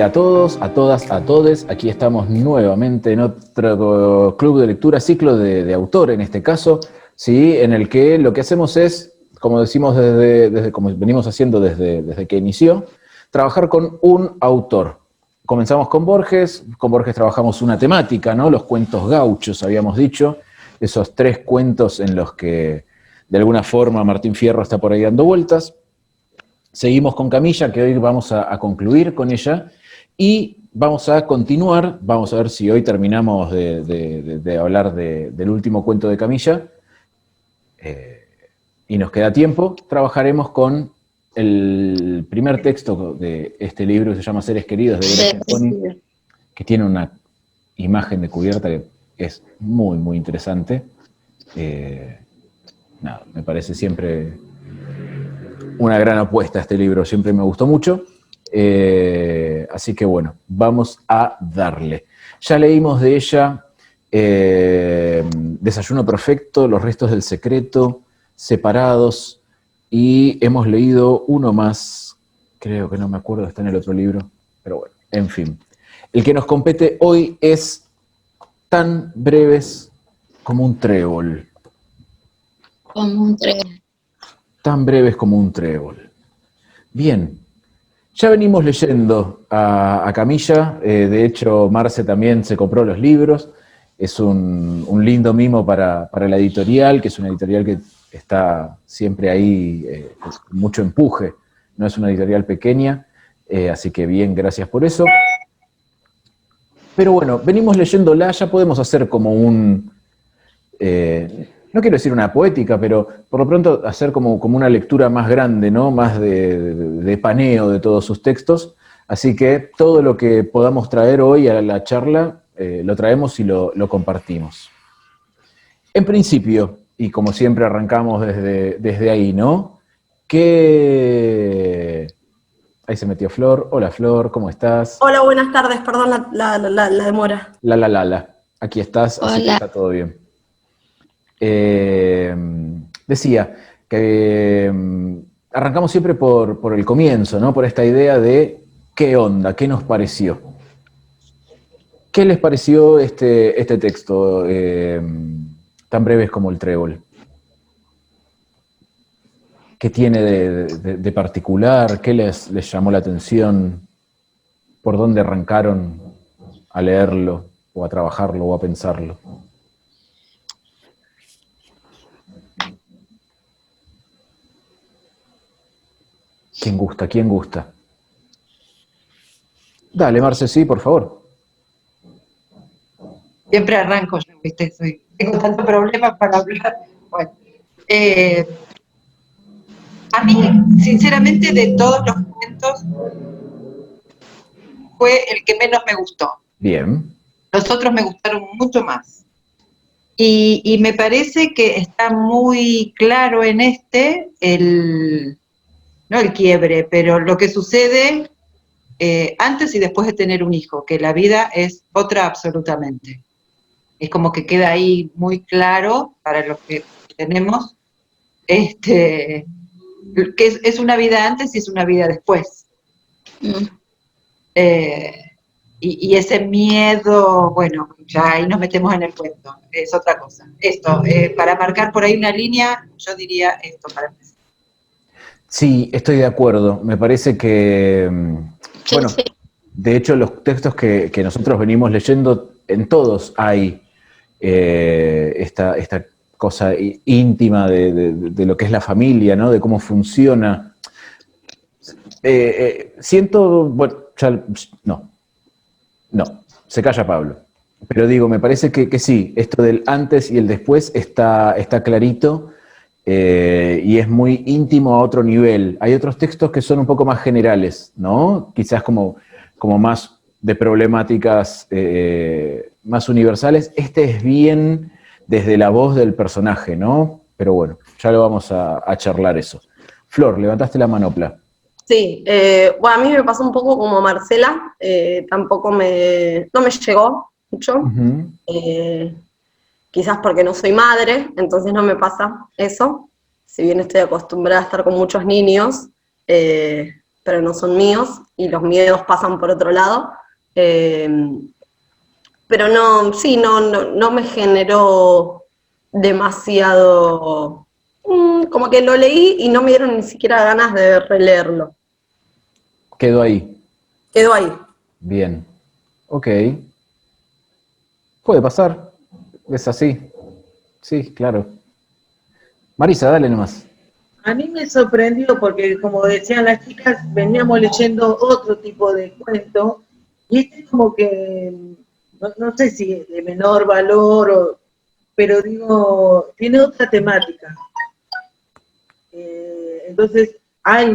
a todos, a todas, a todes. Aquí estamos nuevamente en otro club de lectura, ciclo de autor en este caso, ¿sí? En el que lo que hacemos es, como decimos como venimos haciendo desde que inició, trabajar con un autor. Comenzamos con Borges trabajamos una temática, ¿no? Los cuentos gauchos, habíamos dicho, esos 3 cuentos en los que de alguna forma Martín Fierro está por ahí dando vueltas. Seguimos con Camilla, que hoy vamos a concluir con ella, y vamos a continuar, vamos a ver si hoy terminamos de hablar del último cuento de Camilla, y nos queda tiempo. Trabajaremos con el primer texto de este libro, que se llama Seres Queridos, de Gracia Pony, que tiene una imagen de cubierta que es muy, muy interesante. Nada, me parece siempre una gran apuesta este libro, siempre me gustó mucho. Así que bueno, vamos a darle. Ya leímos de ella Desayuno Perfecto, Los Restos del Secreto, Separados, y hemos leído uno más, creo que no me acuerdo, está en el otro libro, pero bueno, en fin. El que nos compete hoy es Tan breves como un trébol. Como un trébol. Tan breves como un trébol. Bien, ya venimos leyendo a Camilla, de hecho Marce también se compró los libros, es un lindo mimo para la editorial, que es una editorial que está siempre ahí con mucho empuje, no es una editorial pequeña, así que bien, gracias por eso. Pero bueno, venimos leyéndola, ya podemos hacer como un... no quiero decir una poética, pero por lo pronto hacer como una lectura más grande, ¿no? Más de paneo de todos sus textos. Así que todo lo que podamos traer hoy a la charla, lo traemos y lo compartimos. En principio, y como siempre arrancamos desde ahí, ¿no? Ahí se metió Flor. Hola Flor, ¿cómo estás? Hola, buenas tardes, perdón la demora. Aquí estás, así que Hola. está todo bien. Decía que arrancamos siempre por el comienzo, ¿no? Por esta idea de qué onda, qué nos pareció. ¿Qué les pareció este texto, tan breves como el trébol? ¿Qué tiene de particular? ¿Qué les llamó la atención? ¿Por dónde arrancaron a leerlo, o a trabajarlo, o a pensarlo? ¿Quién gusta? ¿Quién gusta? Dale, Marce, sí, por favor. Siempre arranco yo, ¿viste? Tengo tantos problemas para hablar. Bueno, a mí, sinceramente, de todos los cuentos, fue el que menos me gustó. Bien. Los otros me gustaron mucho más. Y me parece que está muy claro en no el quiebre, pero lo que sucede antes y después de tener un hijo, que la vida es otra absolutamente. Es como que queda ahí muy claro para los que tenemos, que es una vida antes y es una vida después. Y ese miedo, bueno, ya ahí nos metemos en el cuento, es otra cosa. Esto, para marcar por ahí una línea, yo diría esto para empezar. Sí, estoy de acuerdo. Me parece que, bueno, Sí. de hecho los textos que nosotros venimos leyendo, en todos hay esta cosa íntima de lo que es la familia, ¿no? De cómo funciona. Siento, bueno, no, se calla Pablo. Pero digo, me parece que sí, esto del antes y el después está clarito. Y es muy íntimo a otro nivel. Hay otros textos que son un poco más generales, ¿no? Quizás como más de problemáticas más universales. Este es bien desde la voz del personaje, ¿no? Pero bueno, ya lo vamos a charlar eso. Flor, levantaste la manopla. Sí, bueno, a mí me pasó un poco como a Marcela, tampoco no me llegó mucho, quizás porque no soy madre, entonces no me pasa eso, si bien estoy acostumbrada a estar con muchos niños, pero no son míos, y los miedos pasan por otro lado. Pero no, sí, no me generó demasiado, como que lo leí y no me dieron ni siquiera ganas de releerlo. Quedó ahí. Quedó ahí. Bien. Ok. Puede pasar. Es así. Sí, claro. Marisa, dale nomás. A mí me sorprendió porque, como decían las chicas, veníamos leyendo otro tipo de cuento, y este es como que, no sé si es de menor valor, pero digo, tiene otra temática. Entonces, hay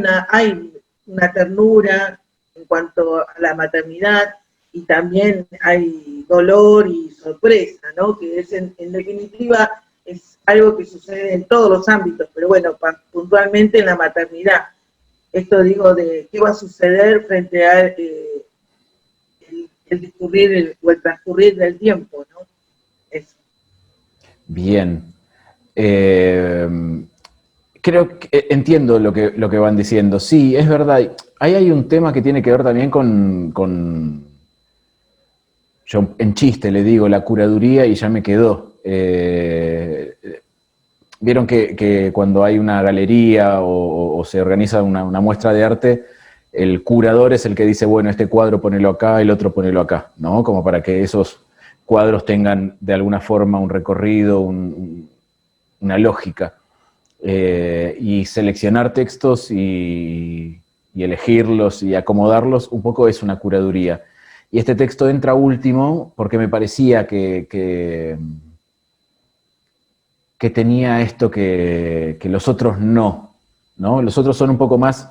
una ternura en cuanto a la maternidad, y también hay dolor y sorpresa, ¿no? Que es, en definitiva, es algo que sucede en todos los ámbitos, pero bueno, puntualmente en la maternidad. Esto digo de qué va a suceder frente a el discurrir o el transcurrir del tiempo, ¿no? Eso. Bien. Creo que entiendo lo que van diciendo. Sí, es verdad. Ahí hay un tema que tiene que ver también con yo en chiste le digo la curaduría y ya me quedó. Vieron que cuando hay una galería o se organiza una muestra de arte, el curador es el que dice, bueno, este cuadro ponelo acá, el otro ponelo acá, ¿no? Como para que esos cuadros tengan de alguna forma un recorrido, una lógica. Y seleccionar textos y elegirlos y acomodarlos un poco es una curaduría. Y este texto entra último porque me parecía que tenía esto que los otros no. Los otros son un poco más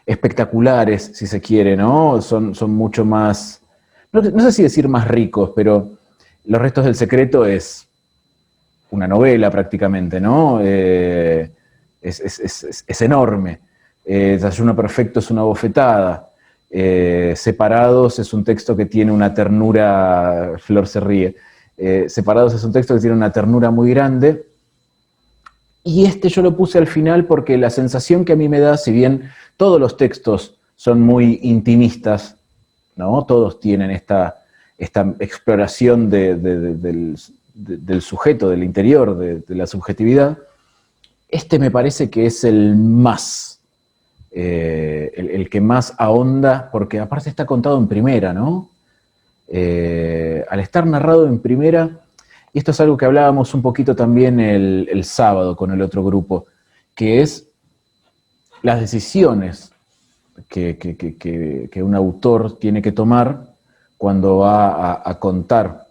espectaculares, si se quiere, ¿no? Son mucho más, no sé si decir más ricos, pero Los restos del secreto es una novela prácticamente, ¿no? Es enorme. Desayuno perfecto es una bofetada. Separados es un texto que tiene una ternura, Flor se ríe, Separados es un texto que tiene una ternura muy grande, y este yo lo puse al final porque la sensación que a mí me da, si bien todos los textos son muy intimistas, ¿no? Todos tienen esta exploración del sujeto, del interior, de la subjetividad, este me parece que es el más, el que más ahonda, porque aparte está contado en primera, ¿no? Al estar narrado en primera, y esto es algo que hablábamos un poquito también el sábado con el otro grupo, que es las decisiones que un autor tiene que tomar cuando va a contar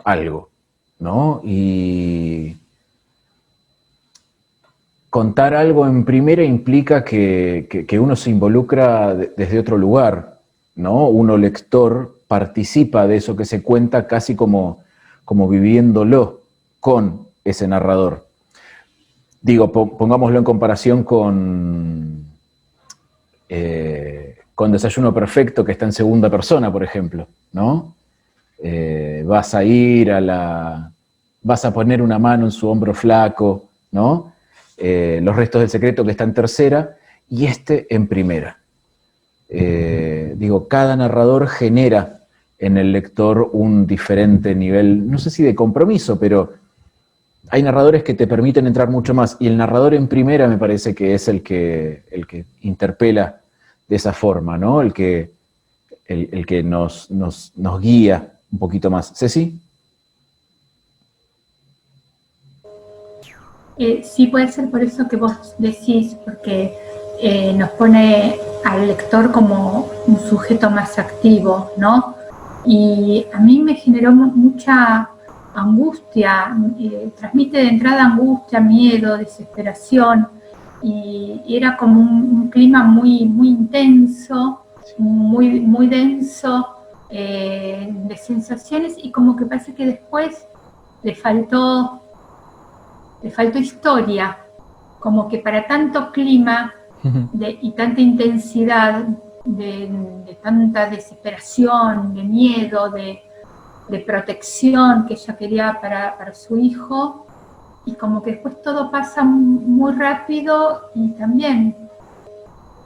algo, ¿no? Y contar algo en primera implica que uno se involucra desde otro lugar, ¿no? Uno, lector, participa de eso que se cuenta casi como viviéndolo con ese narrador. Digo, pongámoslo en comparación con Desayuno Perfecto, que está en segunda persona, por ejemplo, ¿no? Vas a ir vas a poner una mano en su hombro flaco, ¿no? Los restos del secreto, que está en tercera, y este en primera. Digo, cada narrador genera en el lector un diferente nivel, no sé si de compromiso, pero hay narradores que te permiten entrar mucho más, y el narrador en primera me parece que es el que interpela de esa forma, ¿no? El que nos guía un poquito más. ¿Ceci? Sí, puede ser por eso que vos decís, porque nos pone al lector como un sujeto más activo, ¿no? Y a mí me generó mucha angustia, transmite de entrada angustia, miedo, desesperación, y era como un clima muy, muy intenso, muy, muy denso, de sensaciones, y como que parece que después le faltó historia, como que para tanto clima y tanta intensidad, de tanta desesperación, de miedo, de protección que ella quería para su hijo, y como que después todo pasa muy rápido, y también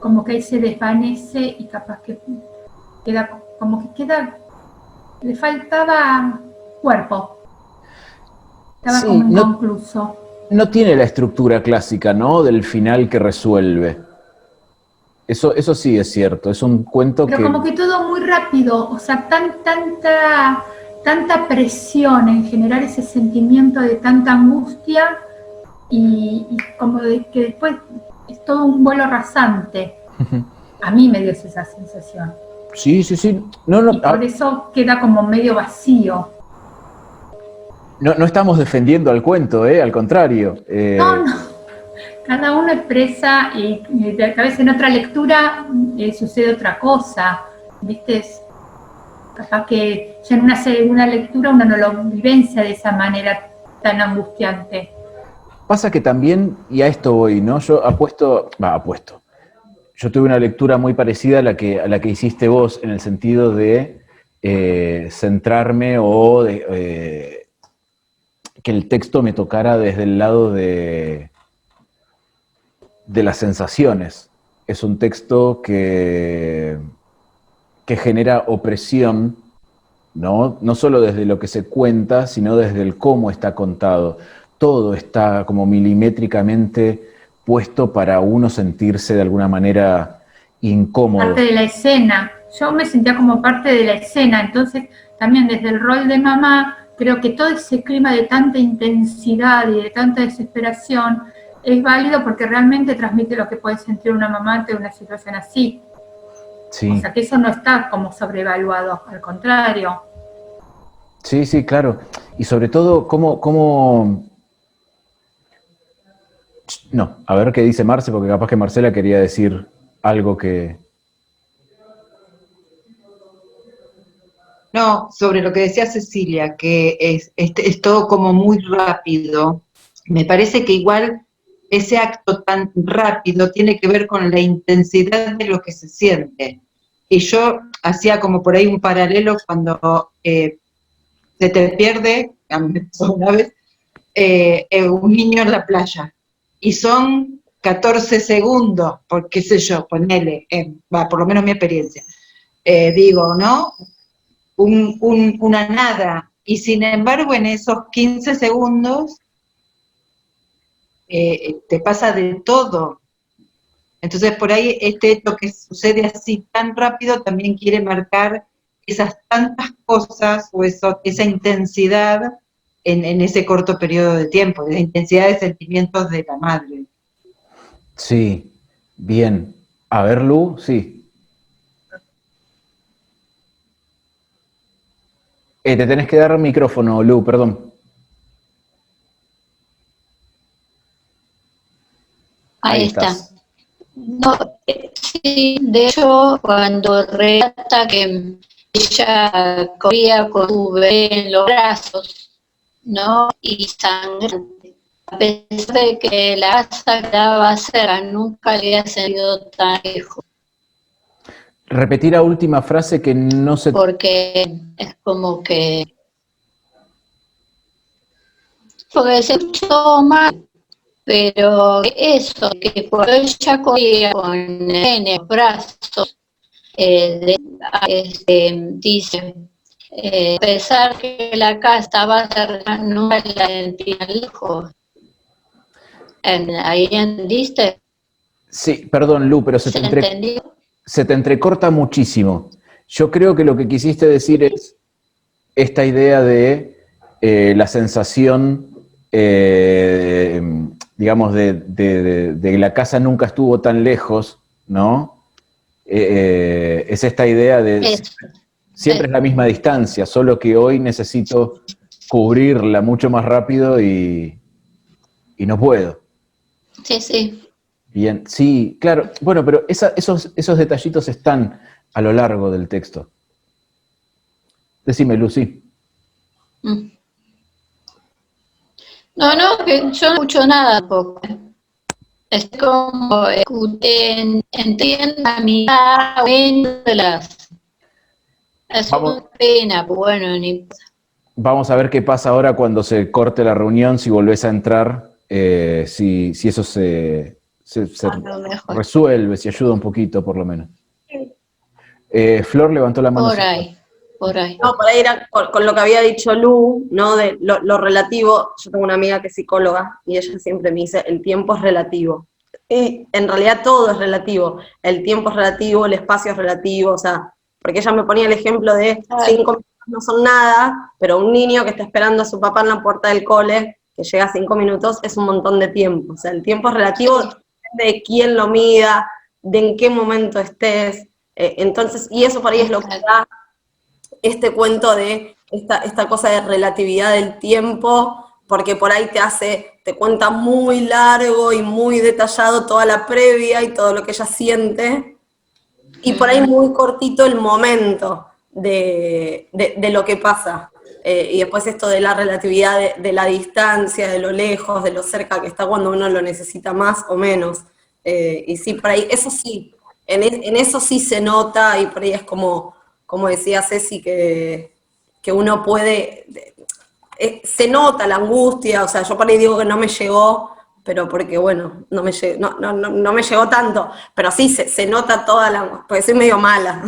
como que ahí se desvanece y capaz que queda, como que queda, le faltaba cuerpo, estaba Sí, como inconcluso. no tiene la estructura clásica, ¿no? Del final que resuelve. Eso sí es cierto, es un cuento Pero que... como que todo muy rápido, o sea, tanta presión en generar ese sentimiento de tanta angustia y como de que después es todo un vuelo rasante. A mí me dio esa sensación. Sí, sí, sí. No, Y por eso queda como medio vacío. no estamos defendiendo al cuento, al contrario. No, cada uno expresa y tal vez en otra lectura sucede otra cosa, ¿viste? Capaz que ya en una segunda lectura uno no lo vivencia de esa manera tan angustiante. Pasa que también, y a esto voy, ¿no? Yo apuesto. Yo tuve una lectura muy parecida a la que hiciste vos, en el sentido de centrarme o de que el texto me tocara desde el lado de las sensaciones. Es un texto que genera opresión, ¿no? No solo desde lo que se cuenta, sino desde el cómo está contado. Todo está como milimétricamente puesto para uno sentirse de alguna manera incómodo. Parte de la escena. Yo me sentía como parte de la escena, entonces también desde el rol de mamá, creo que todo ese clima de tanta intensidad y de tanta desesperación es válido porque realmente transmite lo que puede sentir una mamá ante una situación así. Sí. O sea que eso no está como sobrevaluado, al contrario. Sí, sí, claro. Y sobre todo, cómo... No, a ver qué dice Marce, porque capaz que Marcela quería decir algo que... No, sobre lo que decía Cecilia, que es todo como muy rápido. Me parece que igual ese acto tan rápido tiene que ver con la intensidad de lo que se siente. Y yo hacía como por ahí un paralelo cuando se te pierde, a mí me pasó una vez, un niño en la playa. Y son 14 segundos, por qué sé yo, ponele, por lo menos mi experiencia. Digo, ¿no? Una nada, y sin embargo en esos 15 segundos te pasa de todo. Entonces por ahí este hecho que sucede así tan rápido también quiere marcar esas tantas cosas o esa intensidad en ese corto periodo de tiempo, esa intensidad de sentimientos de la madre. Sí, bien. A ver, Lu, sí. Te tenés que dar micrófono, Lu, perdón. Ahí está. No, sí, de hecho, cuando relata que ella corría con su bebé en los brazos, ¿no? Y sangrante. A pesar de que la casa quedaba cerca, nunca le había sentido tan lejos. Repetir la última frase que no se... Porque es como que... Porque se escuchó mal, pero eso, que por ella corría con en los brazos, dice, a pesar que la casa estaba cerca, no la sentía lejos. ¿Ahí entendiste? Sí, perdón, Lu, pero se te entrecorta muchísimo. Yo creo que lo que quisiste decir es esta idea de la sensación, digamos, de la casa nunca estuvo tan lejos, ¿no? Es esta idea de siempre es la misma distancia, solo que hoy necesito cubrirla mucho más rápido y no puedo. Sí, sí. Bien, sí, claro. Bueno, pero esos detallitos están a lo largo del texto. Decime, Lucy. No, que yo no escucho nada tampoco. Es como entiendo a mi de las... Es una pena, pues bueno, ni... Vamos a ver qué pasa ahora cuando se corte la reunión, si volvés a entrar, si eso se se A lo mejor. resuelve, se ayuda un poquito por lo menos. Flor levantó la mano. Por ahí, por ahí. No, por ahí era con lo que había dicho Lu, ¿no? De lo relativo. Yo tengo una amiga que es psicóloga y ella siempre me dice, el tiempo es relativo. Y en realidad todo es relativo. El tiempo es relativo, el espacio es relativo, o sea, porque ella me ponía el ejemplo de 5 minutos no son nada, pero un niño que está esperando a su papá en la puerta del cole, que llega a 5 minutos, es un montón de tiempo. O sea, el tiempo es relativo, depende de quién lo mida, de en qué momento estés. Entonces, y eso por ahí es lo que da este cuento de esta cosa de relatividad del tiempo, porque por ahí te cuenta muy largo y muy detallado toda la previa y todo lo que ella siente, y por ahí muy cortito el momento de lo que pasa. Y después esto de la relatividad de la distancia, de lo lejos, de lo cerca que está cuando uno lo necesita más o menos. Y sí, por ahí, eso sí, en eso sí se nota, y por ahí es como decía Ceci, que uno puede, se nota la angustia, o sea, yo por ahí digo que no me llegó, pero porque, bueno, no me llegó tanto, pero sí, se nota toda la angustia, porque soy medio mala.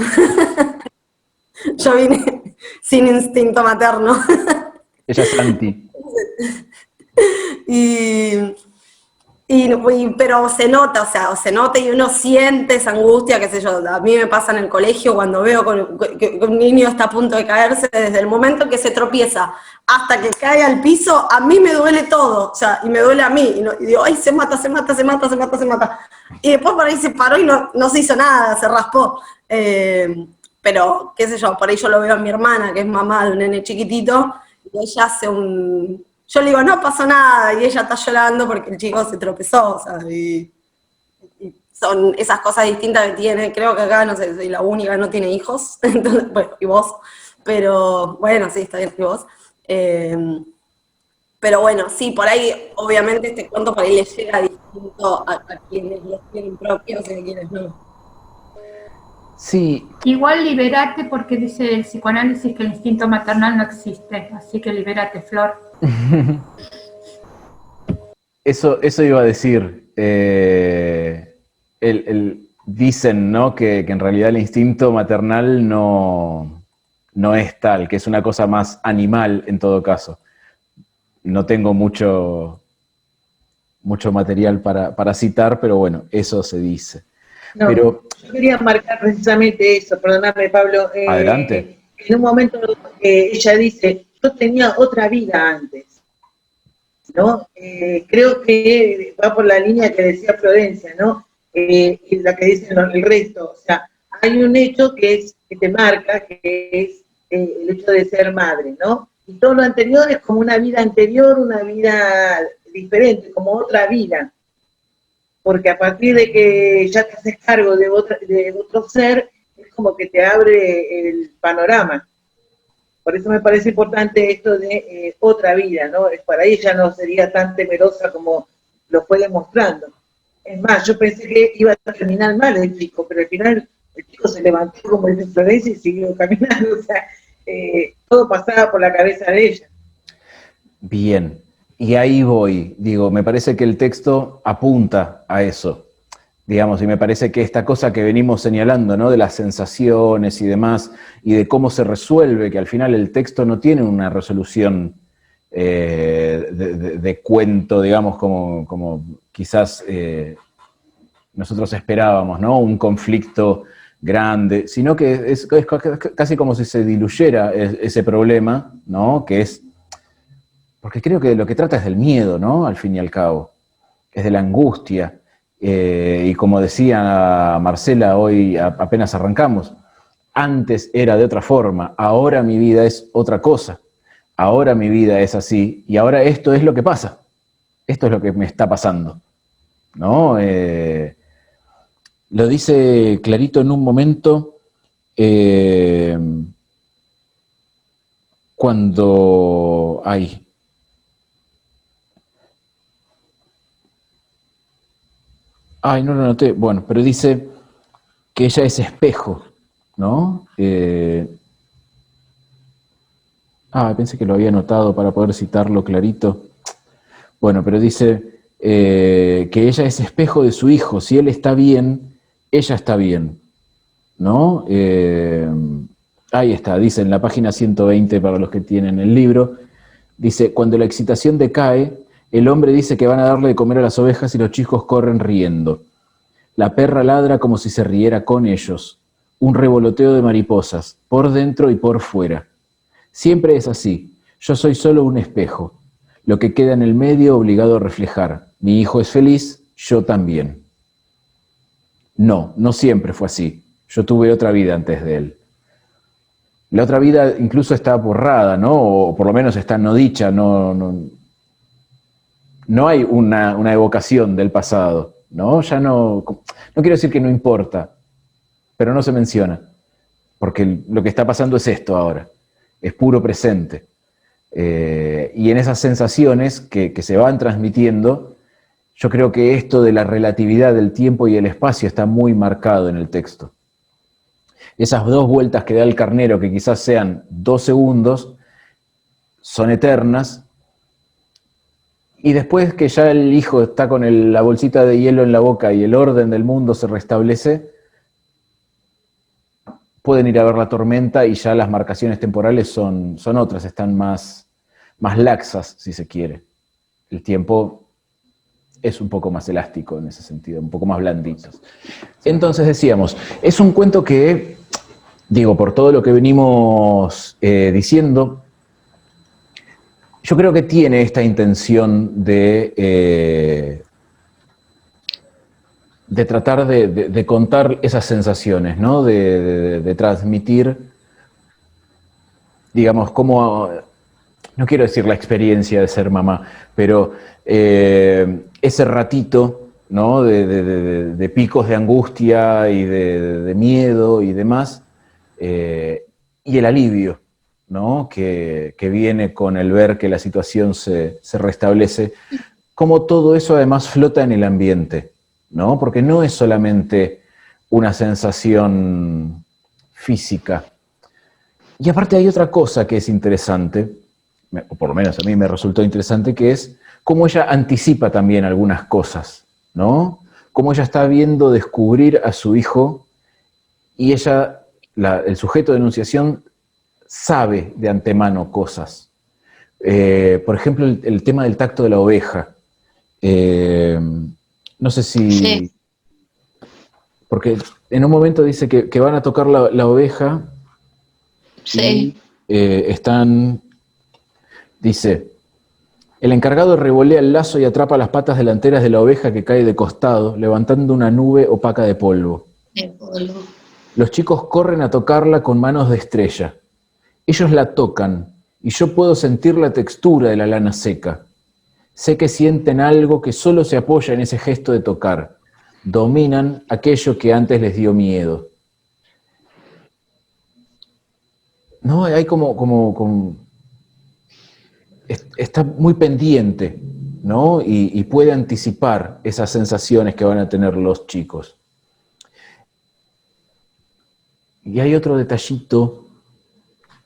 Yo vine sin instinto materno. Ella es Santi. Pero se nota, o sea, se nota y uno siente esa angustia, qué sé yo. A mí me pasa en el colegio cuando veo que un niño está a punto de caerse, desde el momento que se tropieza hasta que cae al piso, a mí me duele todo, o sea, y me duele a mí, y digo, ay, se mata. Y después por ahí se paró y no se hizo nada, se raspó. Pero, qué sé yo, por ahí yo lo veo a mi hermana, que es mamá de un nene chiquitito, y ella hace yo le digo, no pasó nada, y ella está llorando porque el chico se tropezó, o sea, y son esas cosas distintas que tiene. Creo que acá, no sé, soy la única que no tiene hijos, entonces, bueno, y vos, pero, bueno, sí, está bien, y vos. Pero bueno, sí, por ahí, obviamente, este cuento por ahí le llega distinto a quienes los tienen propios y a quienes no. Sí. Igual liberate, porque dice el psicoanálisis que el instinto maternal no existe, así que libérate, Flor. Eso iba a decir. Dicen, ¿no?, que en realidad el instinto maternal no es tal, que es una cosa más animal en todo caso. No tengo mucho material para citar, pero bueno, eso se dice. No, pero yo quería marcar precisamente eso, perdóname, Pablo. Adelante. En un momento ella dice, yo tenía otra vida antes, ¿no? Creo que va por la línea que decía Florencia, ¿no? Y la que dicen el resto. O sea, hay un hecho que te marca, que es el hecho de ser madre, ¿no? Y todo lo anterior es como una vida anterior, una vida diferente, como otra vida. Porque a partir de que ya te haces cargo de otro ser, es como que te abre el panorama. Por eso me parece importante esto de otra vida, ¿no? Para ella no sería tan temerosa como lo fue demostrando. Es más, yo pensé que iba a terminar mal el chico, pero al final el chico se levantó, como dice Florencia, y siguió caminando. O sea, todo pasaba por la cabeza de ella. Bien. Y ahí voy, digo, me parece que el texto apunta a eso, digamos, y me parece que esta cosa que venimos señalando, ¿no?, de las sensaciones y demás, y de cómo se resuelve, que al final el texto no tiene una resolución de cuento, digamos, como quizás nosotros esperábamos, ¿no?, un conflicto grande, sino que es casi como si se diluyera ese problema, ¿no?, que es... Porque creo que lo que trata es del miedo, ¿no?, al fin y al cabo. Es de la angustia. Y como decía Marcela hoy, apenas arrancamos, antes era de otra forma, ahora mi vida es otra cosa. Ahora mi vida es así, y ahora esto es lo que pasa. Esto es lo que me está pasando, ¿no? Lo dice clarito en un momento, cuando... no lo noté. Bueno, pero dice que ella es espejo, ¿no? Pensé que lo había notado para poder citarlo clarito. Bueno, pero dice, que ella es espejo de su hijo. Si él está bien, ella está bien, ¿no? Ahí está, dice en la página 120 para los que tienen el libro, dice, cuando la excitación decae, el hombre dice que van a darle de comer a las ovejas y los chicos corren riendo. La perra ladra como si se riera con ellos. Un revoloteo de mariposas, por dentro y por fuera. Siempre es así. Yo soy solo un espejo. Lo que queda en el medio obligado a reflejar. Mi hijo es feliz, yo también. No, no siempre fue así. Yo tuve otra vida antes de él. La otra vida incluso está borrada, ¿no? O por lo menos está no dicha, no hay una evocación del pasado, ¿no? Ya no quiero decir que no importa, pero no se menciona, porque lo que está pasando es esto ahora, es puro presente. Y en esas sensaciones que se van transmitiendo, yo creo que esto de la relatividad del tiempo y el espacio está muy marcado en el texto. Esas 2 vueltas que da el carnero, que quizás sean 2 segundos, son eternas, y después que ya el hijo está con la bolsita de hielo en la boca y el orden del mundo se restablece, pueden ir a ver la tormenta y ya las marcaciones temporales son otras, están más laxas, si se quiere. El tiempo es un poco más elástico en ese sentido, un poco más blandito. Entonces decíamos, es un cuento que, digo, por todo lo que venimos diciendo, yo creo que tiene esta intención de tratar de contar esas sensaciones, ¿no? De transmitir, digamos, como, no quiero decir la experiencia de ser mamá, pero ese ratito, ¿no? De picos de angustia y de miedo y demás, y el alivio, ¿no? Que viene con el ver que la situación se restablece, como todo eso además flota en el ambiente, ¿no? Porque no es solamente una sensación física. Y aparte hay otra cosa que es interesante, o por lo menos a mí me resultó interesante, que es cómo ella anticipa también algunas cosas, ¿no? Cómo ella está viendo descubrir a su hijo y ella, el sujeto de enunciación, sabe de antemano cosas. Por ejemplo, el tema del tacto de la oveja. No sé si... Sí. Porque en un momento dice que van a tocar la oveja. Sí. Y están... Dice, el encargado revolea el lazo y atrapa las patas delanteras de la oveja que cae de costado, levantando una nube opaca de polvo. De polvo. Los chicos corren a tocarla con manos de estrella. Ellos la tocan y yo puedo sentir la textura de la lana seca. Sé que sienten algo que solo se apoya en ese gesto de tocar. Dominan aquello que antes les dio miedo. No, hay como está muy pendiente, ¿no? Y puede anticipar esas sensaciones que van a tener los chicos. Y hay otro detallito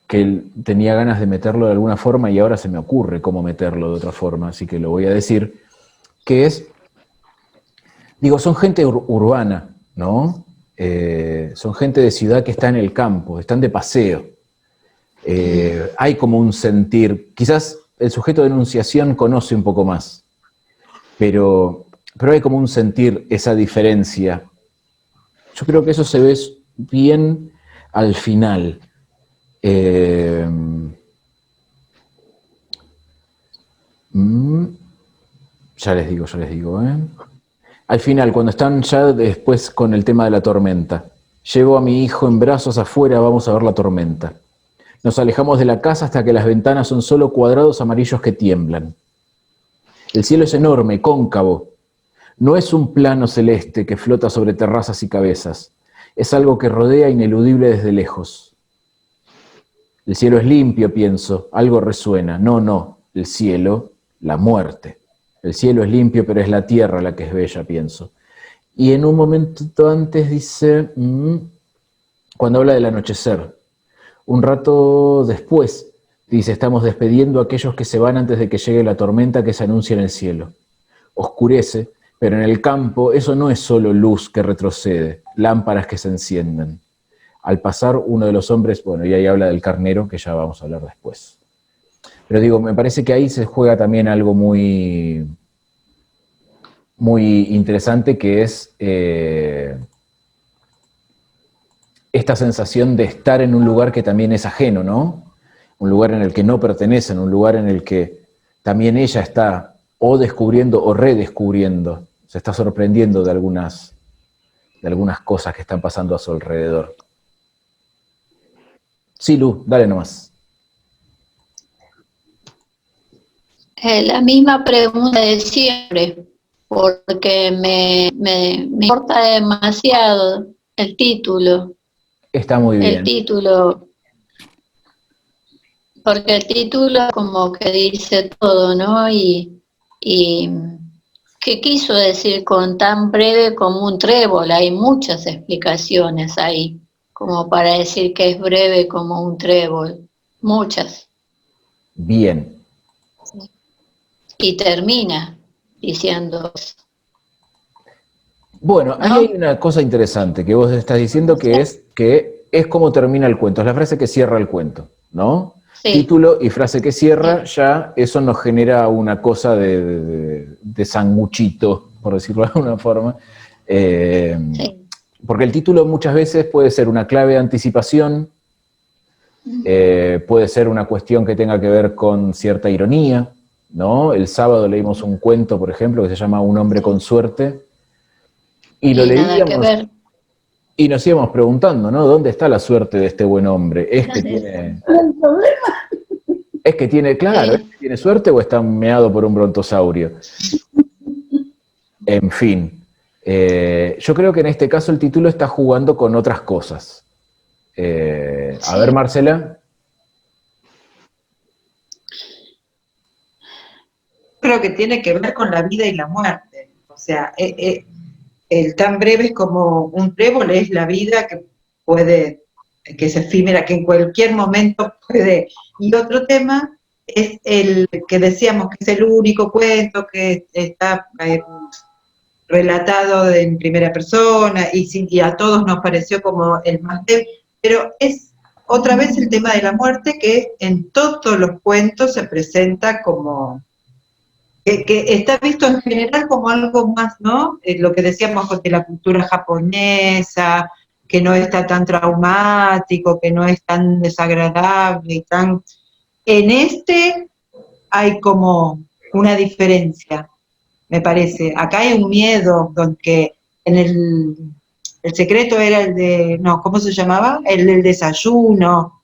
que tenía ganas de meterlo de alguna forma y ahora se me ocurre cómo meterlo de otra forma, así que lo voy a decir, que es, digo, son gente urbana, ¿no? Son gente de ciudad que está en el campo, están de paseo. Hay como un sentir, quizás el sujeto de enunciación conoce un poco más, pero hay como un sentir esa diferencia. Yo creo que eso se ve bien al final. Ya les digo. Al final, cuando están ya después con el tema de la tormenta, llevo a mi hijo en brazos afuera, vamos a ver la tormenta. Nos alejamos de la casa hasta que las ventanas son solo cuadrados amarillos que tiemblan. El cielo es enorme, cóncavo. No es un plano celeste que flota sobre terrazas y cabezas. Es algo que rodea ineludible desde lejos. El cielo es limpio, pienso. Algo resuena. No. El cielo, la muerte. El cielo es limpio, pero es la tierra la que es bella, pienso. Y en un momento antes dice, cuando habla del anochecer, un rato después, dice, estamos despidiendo a aquellos que se van antes de que llegue la tormenta que se anuncia en el cielo. oscurece, pero en el campo eso no es solo luz que retrocede, lámparas que se encienden. Al pasar uno de los hombres, bueno, y ahí habla del carnero, que ya vamos a hablar después. Pero digo, me parece que ahí se juega también algo muy, muy interesante, que es esta sensación de estar en un lugar que también es ajeno, ¿no? Un lugar en el que no pertenecen, un lugar en el que también ella está o descubriendo o redescubriendo, se está sorprendiendo de algunas cosas que están pasando a su alrededor. Sí, Lu, dale nomás. La misma pregunta de siempre, porque me importa demasiado el título. Está muy bien. El título, porque el título como que dice todo, ¿no? Y ¿qué quiso decir con tan breve como un trébol? Hay muchas explicaciones ahí, como para decir que es breve como un trébol. Muchas. Bien. Y termina diciendo eso. Bueno, ahí ¿No? hay una cosa interesante que vos estás diciendo, que es como termina el cuento, es la frase que cierra el cuento, ¿no? Sí. Título y frase que cierra, ya eso nos genera una cosa de sanguchito, por decirlo de alguna forma. Sí. Porque el título muchas veces puede ser una clave de anticipación, puede ser una cuestión que tenga que ver con cierta ironía, ¿no? El sábado leímos un cuento, por ejemplo, que se llama Un hombre con suerte, y lo nada que leíamos ver. y nos íbamos preguntando, ¿no? ¿Dónde está la suerte de este buen hombre? ¿Es que tiene, claro, ¿es que tiene suerte o está meado por un brontosaurio? En fin, yo creo que en este caso el título está jugando con otras cosas. A ver, Marcela. Creo que tiene que ver con la vida y la muerte. O sea, el tan breve es como un trébol, es la vida que es efímera, que en cualquier momento puede. Y otro tema es el que decíamos que es el único cuento que está relatado en primera persona y a todos nos pareció como el más débil, pero es otra vez el tema de la muerte que en todos los cuentos se presenta como que está visto en general como algo más, ¿no? Lo que decíamos de la cultura japonesa, que no está tan traumático, que no es tan desagradable y tan... En este hay como una diferencia, me parece. Acá hay un miedo, donde el secreto era el de, no, ¿cómo se llamaba? El del desayuno.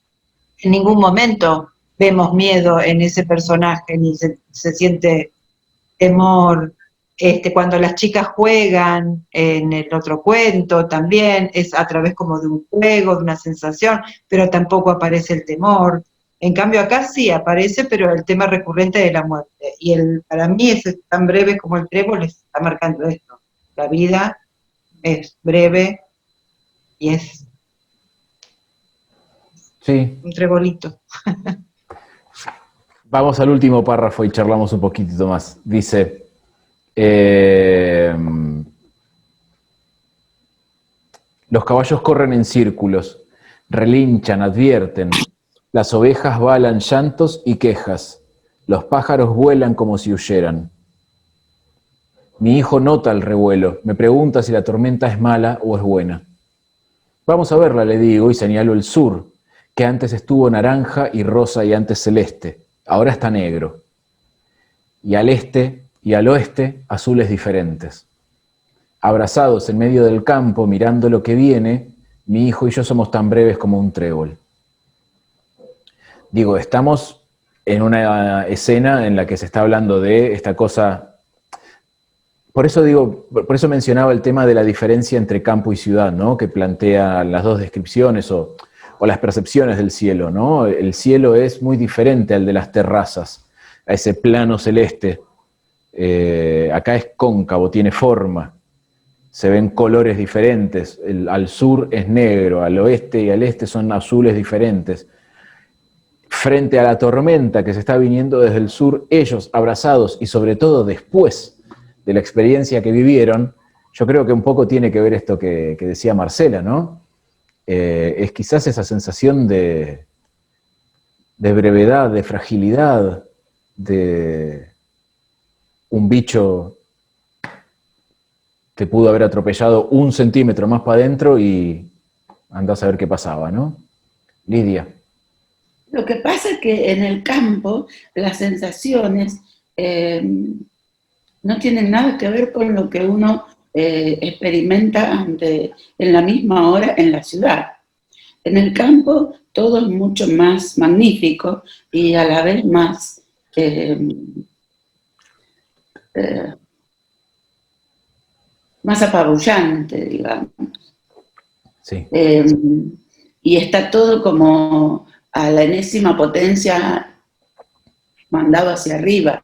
En ningún momento vemos miedo en ese personaje, ni se siente temor. Cuando las chicas juegan en el otro cuento también es a través como de un juego, de una sensación, pero tampoco aparece el temor. En cambio acá sí aparece, pero el tema recurrente de la muerte. Y para mí es tan breve como el trébol, está marcando esto. La vida es breve y es un trebolito. Vamos al último párrafo y charlamos un poquitito más. Dice, los caballos corren en círculos, relinchan, advierten, las ovejas balan llantos y quejas, los pájaros vuelan como si huyeran. Mi hijo nota el revuelo, me pregunta si la tormenta es mala o es buena. Vamos a verla, le digo, y señalo el sur, que antes estuvo naranja y rosa y antes celeste, ahora está negro. Y al este y al oeste, azules diferentes. Abrazados en medio del campo, mirando lo que viene, mi hijo y yo somos tan breves como un trébol. Digo, estamos en una escena en la que se está hablando de esta cosa. Por eso digo, por eso mencionaba el tema de la diferencia entre campo y ciudad, ¿no? Que plantea las dos descripciones o las percepciones del cielo, ¿no? El cielo es muy diferente al de las terrazas, a ese plano celeste. Acá es cóncavo, tiene forma, se ven colores diferentes. Al sur es negro, al oeste y al este son azules diferentes. Frente a la tormenta que se está viniendo desde el sur, ellos abrazados y sobre todo después de la experiencia que vivieron, yo creo que un poco tiene que ver esto que decía Marcela, ¿no? Es quizás esa sensación de brevedad, de fragilidad, de un bicho que pudo haber atropellado 1 centímetro más para adentro y andás a ver qué pasaba, ¿no? Lidia. Lo que pasa es que en el campo las sensaciones no tienen nada que ver con lo que uno experimenta en la misma hora en la ciudad. En el campo todo es mucho más magnífico y a la vez más más apabullante, digamos. Sí. Y está todo como a la enésima potencia mandado hacia arriba,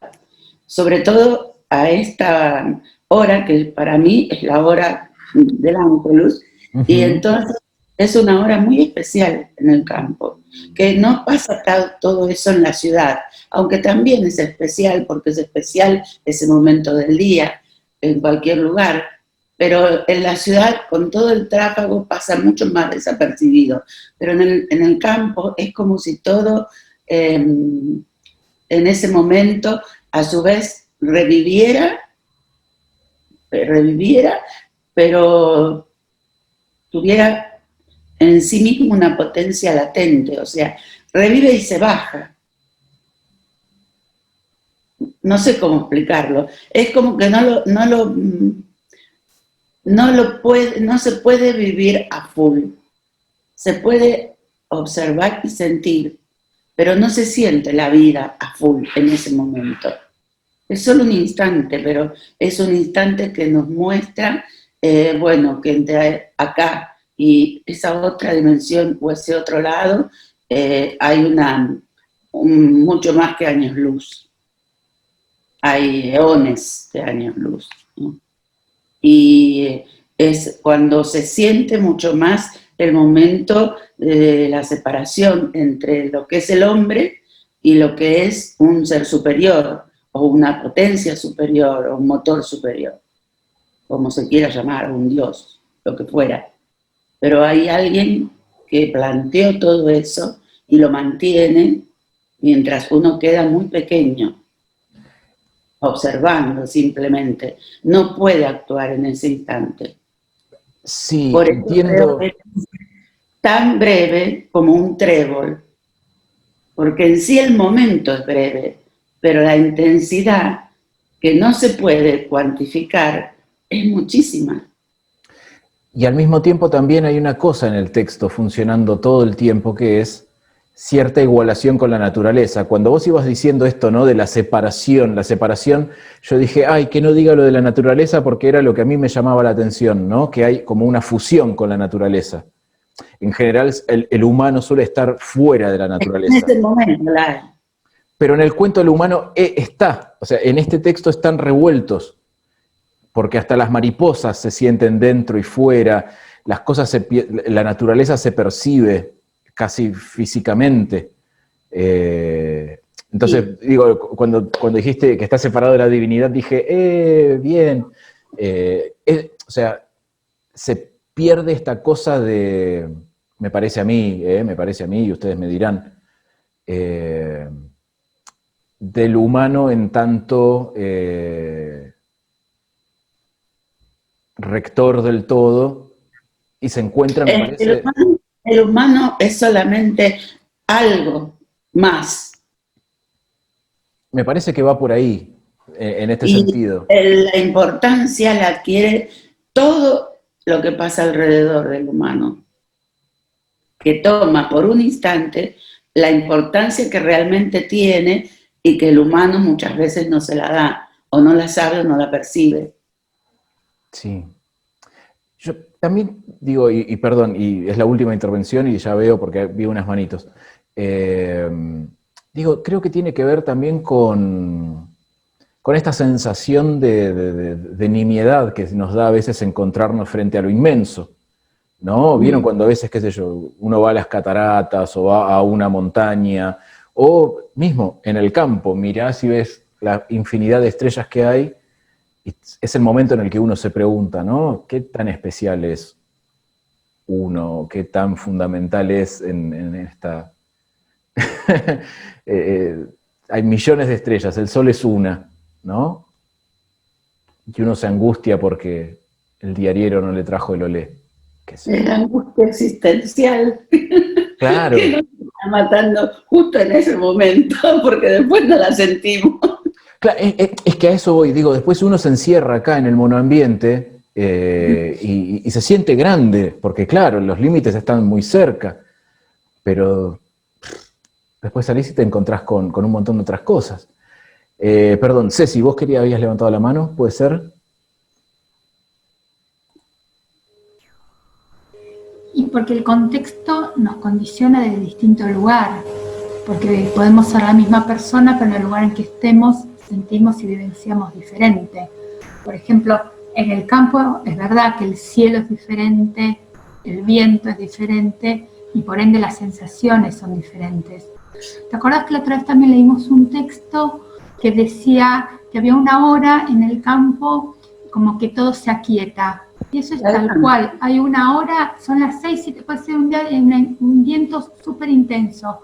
sobre todo a esta hora que para mí es la hora del Ángelus, y entonces es una hora muy especial en el campo, que no pasa todo eso en la ciudad, aunque también es especial, porque es especial ese momento del día, en cualquier lugar, pero en la ciudad con todo el tráfago pasa mucho más desapercibido, pero en el campo es como si todo en ese momento a su vez reviviera, pero tuviera en sí mismo una potencia latente, o sea, revive y se baja. No sé cómo explicarlo. Es como que no se puede vivir a full. Se puede observar y sentir, pero no se siente la vida a full en ese momento. Es solo un instante, pero es un instante que nos muestra, bueno, que entre acá y esa otra dimensión o ese otro lado hay mucho más que años luz. Hay eones de años luz, ¿no? Y es cuando se siente mucho más el momento de la separación entre lo que es el hombre y lo que es un ser superior, o una potencia superior, o un motor superior, como se quiera llamar, un dios, lo que fuera. Pero hay alguien que planteó todo eso y lo mantiene mientras uno queda muy pequeño, observando simplemente. No puede actuar en ese instante. Sí, por eso entiendo. creo que es tan breve como un trébol, porque en sí el momento es breve, pero la intensidad que no se puede cuantificar es muchísima. Y al mismo tiempo también hay una cosa en el texto funcionando todo el tiempo, que es cierta igualación con la naturaleza. Cuando vos ibas diciendo esto, ¿no?, de la separación, yo dije, ay, que no diga lo de la naturaleza, porque era lo que a mí me llamaba la atención, ¿no?, que hay como una fusión con la naturaleza. En general, el humano suele estar fuera de la naturaleza. En ese momento, claro. Pero en el cuento el humano está, o sea, en este texto están revueltos, porque hasta las mariposas se sienten dentro y fuera, la naturaleza se percibe casi físicamente. Entonces, sí, digo, cuando dijiste que está separado de la divinidad, dije, bien. O sea, se pierde esta cosa de, me parece a mí, y ustedes me dirán, del humano en tanto rector del todo, y se encuentra, me parece... El humano es solamente algo más. Me parece que va por ahí, en este sentido. La importancia la adquiere todo lo que pasa alrededor del humano, que toma por un instante la importancia que realmente tiene y que el humano muchas veces no se la da, o no la sabe o no la percibe. Sí. Yo también digo, y perdón, y es la última intervención y ya veo porque vi unas manitos. Digo, creo que tiene que ver también con esta sensación de nimiedad que nos da a veces encontrarnos frente a lo inmenso, ¿no? ¿Vieron cuando a veces, qué sé yo, uno va a las cataratas o va a una montaña, o mismo en el campo, mirás y ves la infinidad de estrellas que hay es el momento en el que uno se pregunta, ¿no? ¿Qué tan especial es uno? ¿Qué tan fundamental es en esta... hay millones de estrellas, el Sol es una, ¿no? Y uno se angustia porque el diariero no le trajo el olé. Es la angustia existencial. Claro. Que nos está matando justo en ese momento, porque después no la sentimos. Claro, es que a eso voy, digo, después uno se encierra acá en el monoambiente y se siente grande, porque claro, los límites están muy cerca, pero después salís y te encontrás con un montón de otras cosas. Perdón, Ceci, vos habías levantado la mano, ¿puede ser? Y porque el contexto nos condiciona desde distinto lugar, porque podemos ser la misma persona, pero en el lugar en que estemos sentimos y vivenciamos diferente. Por ejemplo, en el campo es verdad que el cielo es diferente, el viento es diferente y por ende las sensaciones son diferentes. ¿Te acordás que la otra vez también leímos un texto que decía que había una hora en el campo como que todo se aquieta? Y eso es tal cual, hay una hora, son las 6 y puede ser un viento súper intenso,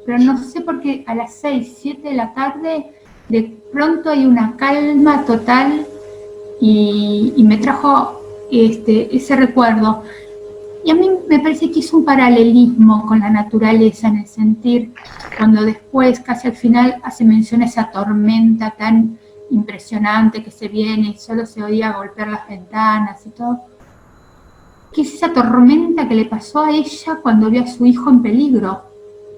pero no sé por qué a las 6, 7 de la tarde de pronto hay una calma total y me trajo ese recuerdo. Y a mí me parece que es un paralelismo con la naturaleza en el sentir, cuando después, casi al final, hace mención a esa tormenta tan impresionante que se viene y solo se oía golpear las ventanas y todo. ¿Qué es esa tormenta que le pasó a ella cuando vio a su hijo en peligro?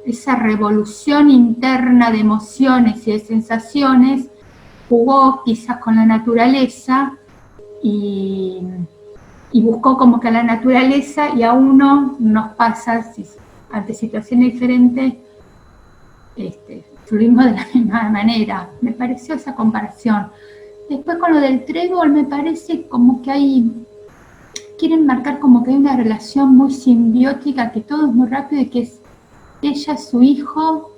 Esa revolución interna de emociones y de sensaciones jugó quizás con la naturaleza y buscó como que a la naturaleza y a uno nos pasa, ante situaciones diferentes, fluimos de la misma manera. Me pareció esa comparación. Después con lo del trébol me parece como que quieren marcar como que hay una relación muy simbiótica, que todo es muy rápido y que es ella, su hijo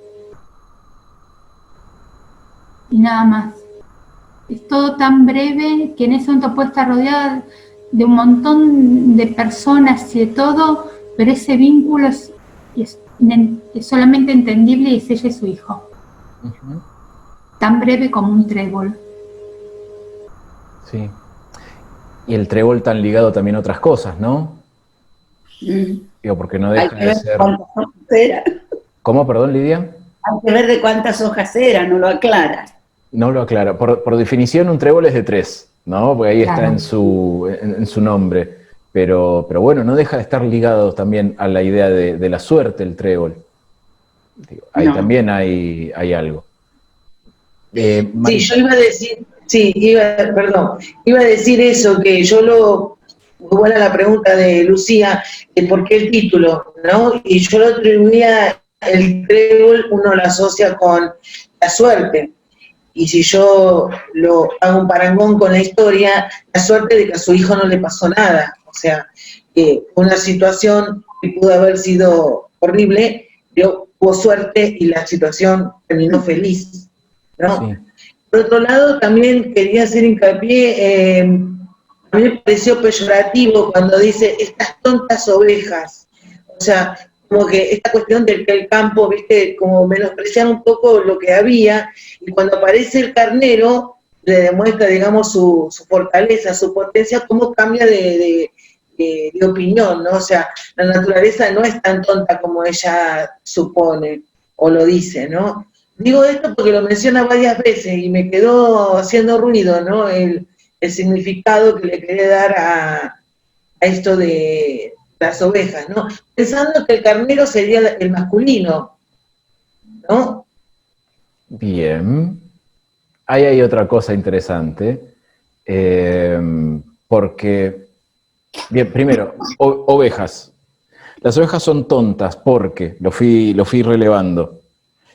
y nada más. Es todo tan breve que en ese momento puede estar rodeada de un montón de personas y de todo, pero ese vínculo es solamente entendible y es ella y su hijo. Uh-huh. Tan breve como un trébol. Sí. Y el trébol tan ligado también a otras cosas, ¿no? Digo, porque no deja de ser... ¿Cómo, perdón, Lidia? Hay que ver de cuántas hojas era, no lo aclara. No lo aclara. Por definición, un trébol es de 3, ¿no? Porque ahí claro. Está en su nombre. Pero bueno, no deja de estar ligado también a la idea de la suerte, el trébol. Digo, ahí no. También hay algo. Sí, yo iba a decir... Sí, iba a decir eso, que yo muy buena la pregunta de Lucía, de por qué el título, ¿no? Y yo lo atribuía, el trébol uno lo asocia con la suerte, y si yo lo hago un parangón con la historia, la suerte de que a su hijo no le pasó nada, o sea, una situación que pudo haber sido horrible, pero hubo suerte y la situación terminó feliz, ¿no? Sí. Por otro lado, también quería hacer hincapié, a mí me pareció peyorativo cuando dice estas tontas ovejas. O sea, como que esta cuestión del que el campo, viste, como menospreciar un poco lo que había, y cuando aparece el carnero, le demuestra, digamos, su fortaleza, su potencia, cómo cambia de opinión, ¿no? O sea, la naturaleza no es tan tonta como ella supone o lo dice, ¿no? Digo esto porque lo menciona varias veces y me quedó haciendo ruido, ¿no? El significado que le quería dar a esto de las ovejas, ¿no? Pensando que el carnero sería el masculino, ¿no? Bien. Ahí hay otra cosa interesante, porque, bien, primero, ovejas. Las ovejas son tontas porque, lo fui relevando,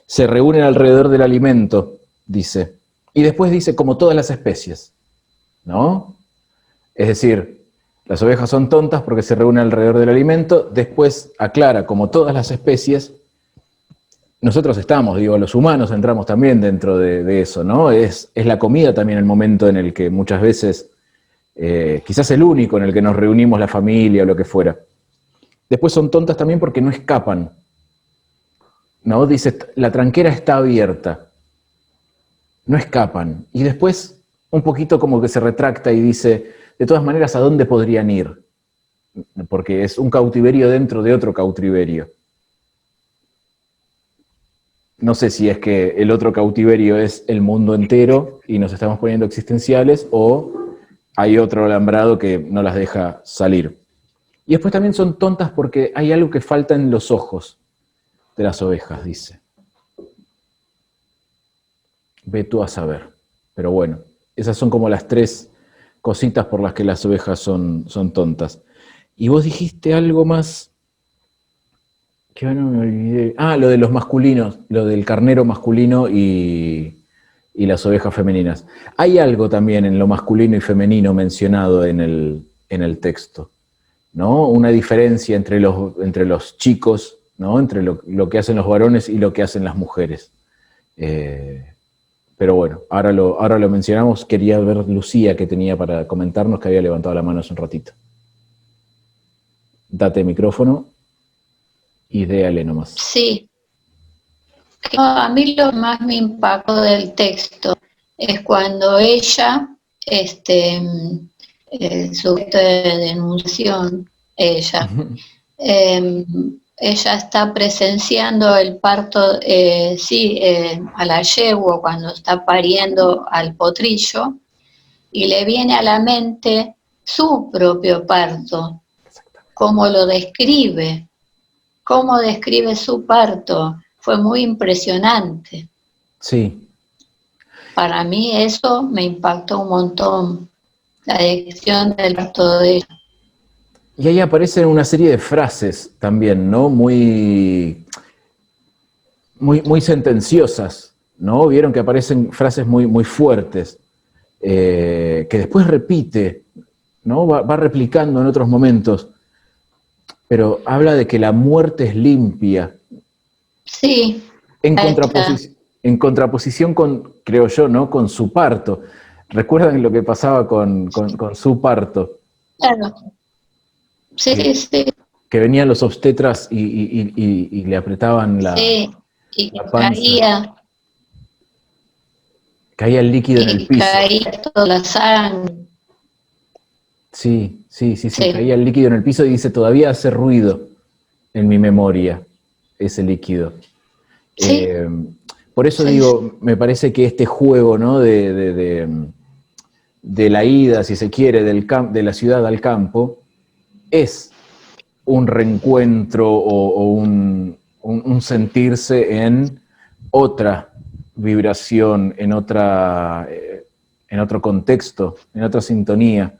se reúnen alrededor del alimento, dice, y después dice como todas las especies, ¿no? Es decir, las ovejas son tontas porque se reúnen alrededor del alimento, después aclara como todas las especies, nosotros estamos, digo, los humanos entramos también dentro de eso, ¿no? Es la comida también el momento en el que muchas veces, quizás el único en el que nos reunimos la familia o lo que fuera. Después son tontas también porque no escapan, ¿no? Dice, la tranquera está abierta, no escapan. Y después un poquito como que se retracta y dice, de todas maneras, ¿a dónde podrían ir? Porque es un cautiverio dentro de otro cautiverio. No sé si es que el otro cautiverio es el mundo entero y nos estamos poniendo existenciales, o hay otro alambrado que no las deja salir. Y después también son tontas porque hay algo que falta en los ojos de las ovejas, dice. Ve tú a saber. Pero bueno, esas son como las 3 cositas por las que las ovejas son tontas. Y vos dijiste algo más, que ahora me olvidé. Ah, lo de los masculinos, lo del carnero masculino y las ovejas femeninas. Hay algo también en lo masculino y femenino mencionado en el texto, ¿no? Una diferencia entre los chicos, ¿no? Entre lo que hacen los varones y lo que hacen las mujeres. Pero bueno, ahora lo mencionamos. Quería ver Lucía que tenía para comentarnos, que había levantado la mano hace un ratito. Date el micrófono y déale nomás. Sí. A mí lo más me impactó del texto es cuando ella, el sujeto de denunciación, ella está presenciando el parto, a la yegua cuando está pariendo al potrillo, y le viene a la mente su propio parto, cómo describe su parto. Fue muy impresionante. Sí. Para mí eso me impactó un montón, la descripción del parto de ella. Y ahí aparecen una serie de frases también, ¿no? Muy sentenciosas, ¿no? Vieron que aparecen frases muy fuertes, que después repite, ¿no? Va replicando en otros momentos, pero habla de que la muerte es limpia. Sí. En contraposición con, creo yo, ¿no? Con su parto. ¿Recuerdan lo que pasaba con su parto? Claro. Sí. Que venían los obstetras y le apretaban la panza. Caía el líquido en el piso. Caía toda la sangre. Sí, caía el líquido en el piso y dice, todavía hace ruido en mi memoria ese líquido. Sí. Por eso digo, me parece que este juego, ¿no? de la ida, si se quiere, de la ciudad al campo, es un reencuentro o un sentirse en otra vibración, en otro contexto, en otra sintonía.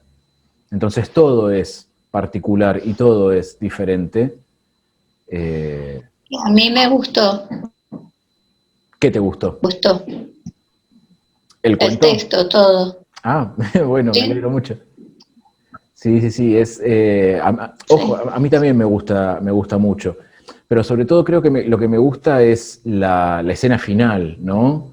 Entonces todo es particular y todo es diferente. A mí me gustó. ¿Qué te gustó? Gustó. ¿El texto, todo. Ah, bueno, ¿sí? Me alegro mucho. Sí, ojo, a mí también me gusta mucho, pero sobre todo creo que lo que me gusta es la escena final, ¿no?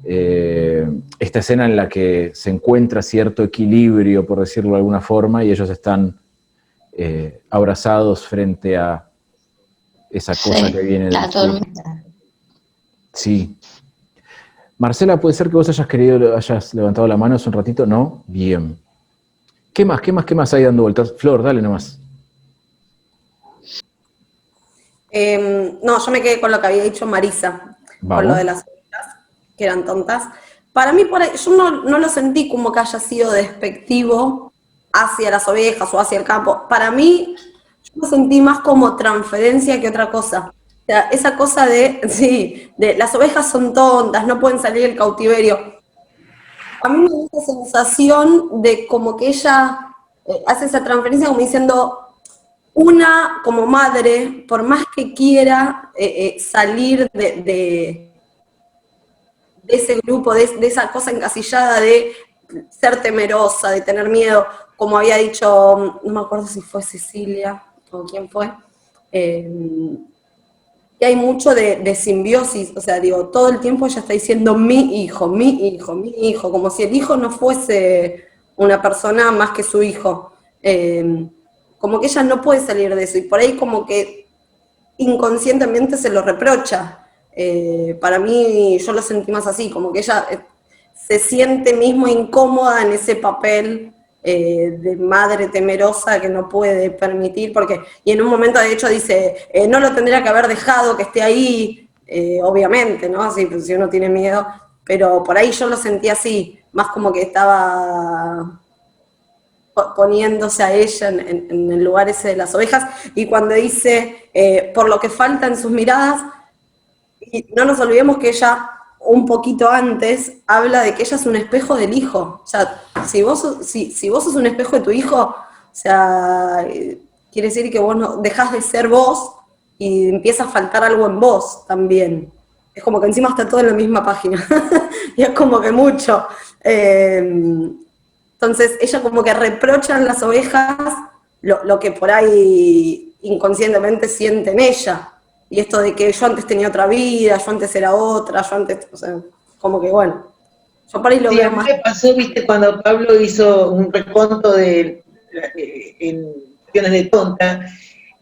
Esta escena en la que se encuentra cierto equilibrio, por decirlo de alguna forma, y ellos están abrazados frente a esa cosa que viene la tormenta. Sí. Marcela, ¿puede ser que vos hayas levantado la mano hace un ratito? ¿No? Bien. ¿Qué más hay dando vueltas? Flor, dale nomás. No, yo me quedé con lo que había dicho Marisa, con lo de las ovejas, que eran tontas. Para mí, yo no lo sentí como que haya sido despectivo hacia las ovejas o hacia el campo. Para mí, yo lo sentí más como transferencia que otra cosa. O sea, esa cosa de las ovejas son tontas, no pueden salir del cautiverio. A mí me da esa sensación de como que ella hace esa transferencia como diciendo, una como madre, por más que quiera salir de ese grupo, de esa cosa encasillada de ser temerosa, de tener miedo, como había dicho, no me acuerdo si fue Cecilia o quién fue, y hay mucho de simbiosis, o sea, digo, todo el tiempo ella está diciendo mi hijo, mi hijo, mi hijo, como si el hijo no fuese una persona más que su hijo. Como que ella no puede salir de eso, y por ahí como que inconscientemente se lo reprocha. Para mí, yo lo sentí más así, como que ella se siente mismo incómoda en ese papel de madre temerosa que no puede permitir, porque, y en un momento de hecho dice, no lo tendría que haber dejado que esté ahí, obviamente, ¿no? Sí, pues si uno tiene miedo, pero por ahí yo lo sentí así, más como que estaba poniéndose a ella en el lugar ese de las ovejas, y cuando dice, por lo que falta en sus miradas, y no nos olvidemos que ella, un poquito antes, habla de que ella es un espejo del hijo. O sea, si vos sos un espejo de tu hijo, o sea, quiere decir que vos no, dejás de ser vos y empieza a faltar algo en vos también. Es como que encima está todo en la misma página. Y es como que mucho. Entonces, ella como que reprocha en las ovejas lo que por ahí inconscientemente siente en ella. Y esto de que yo antes tenía otra vida, yo antes era otra, yo antes, o sea, como que bueno, yo por ahí lo Sí, veo a mí más. me pasó, viste, cuando Pablo hizo un reconto en cuestiones de tonta,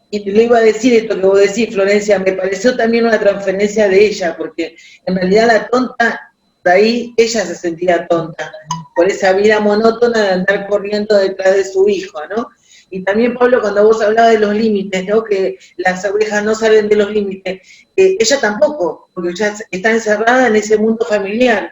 y le iba a decir esto que vos decís, Florencia, me pareció también una transferencia de ella, porque en realidad la tonta, de ahí ella se sentía tonta, por esa vida monótona de andar corriendo detrás de su hijo, ¿no? Y también, Pablo, cuando vos hablabas de los límites, ¿no? Que las ovejas no salen de los límites, ella tampoco, porque ella está encerrada en ese mundo familiar.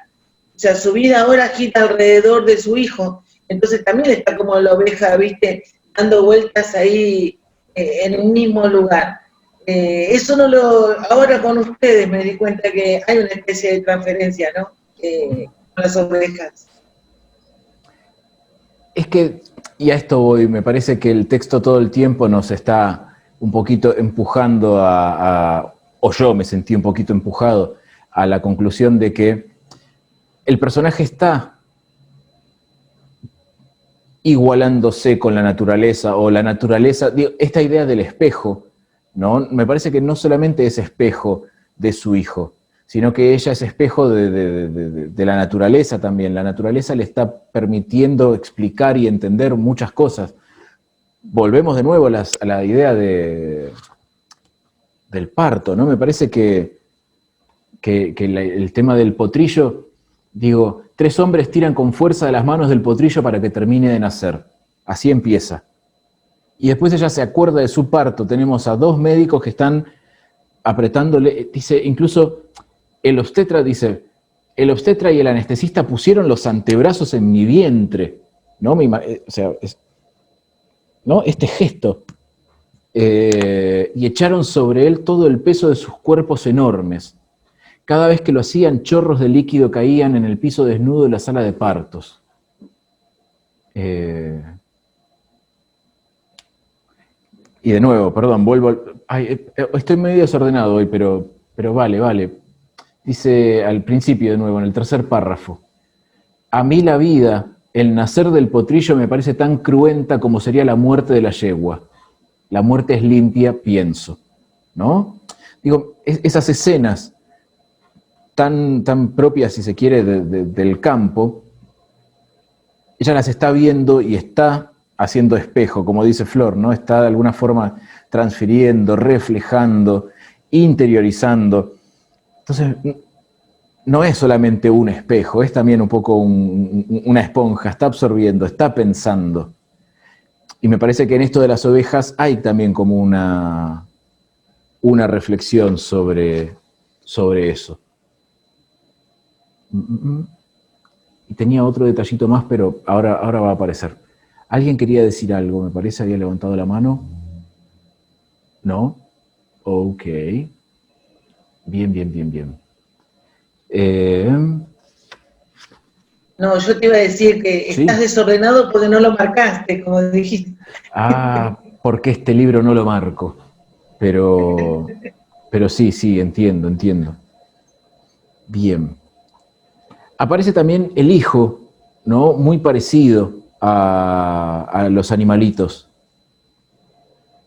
O sea, su vida ahora gira alrededor de su hijo. Entonces también está como la oveja, ¿viste? Dando vueltas ahí en un mismo lugar. Eso no lo... Ahora con ustedes me di cuenta que hay una especie de transferencia, ¿no? Con las ovejas. Es que, y a esto voy, me parece que el texto todo el tiempo nos está un poquito empujando o yo me sentí un poquito empujado a la conclusión de que el personaje está igualándose con la naturaleza, o la naturaleza, digo, esta idea del espejo, ¿no? Me parece que no solamente es espejo de su hijo, sino que ella es espejo de la naturaleza también. La naturaleza le está permitiendo explicar y entender muchas cosas. Volvemos de nuevo a la idea del parto, ¿no? Me parece que el tema del potrillo, digo, 3 hombres tiran con fuerza de las manos del potrillo para que termine de nacer. Así empieza. Y después ella se acuerda de su parto. Tenemos a 2 médicos que están apretándole, dice, incluso el obstetra dice, el obstetra y el anestesista pusieron los antebrazos en mi vientre, ¿no? O sea, ¿no? Este gesto. Y echaron sobre él todo el peso de sus cuerpos enormes. Cada vez que lo hacían, chorros de líquido caían en el piso desnudo de la sala de partos. Y de nuevo, perdón, vuelvo. Estoy medio desordenado hoy, pero vale. Dice al principio de nuevo, en el tercer párrafo. A mí la vida, el nacer del potrillo me parece tan cruenta como sería la muerte de la yegua. La muerte es limpia, pienso. ¿No? Digo, esas escenas tan propias, si se quiere, del campo, ella las está viendo y está haciendo espejo, como dice Flor, ¿no? Está de alguna forma transfiriendo, reflejando, interiorizando. Entonces, no es solamente un espejo, es también un poco una esponja, está absorbiendo, está pensando. Y me parece que en esto de las ovejas hay también como una reflexión sobre eso. Y tenía otro detallito más, pero ahora va a aparecer. ¿Alguien quería decir algo? Me parece, había levantado la mano. ¿No? Ok. Bien. No, yo te iba a decir que ¿sí? Estás desordenado porque no lo marcaste, como dijiste. Porque este libro no lo marco. Pero sí, entiendo. Bien. Aparece también el hijo, ¿no? Muy parecido a los animalitos.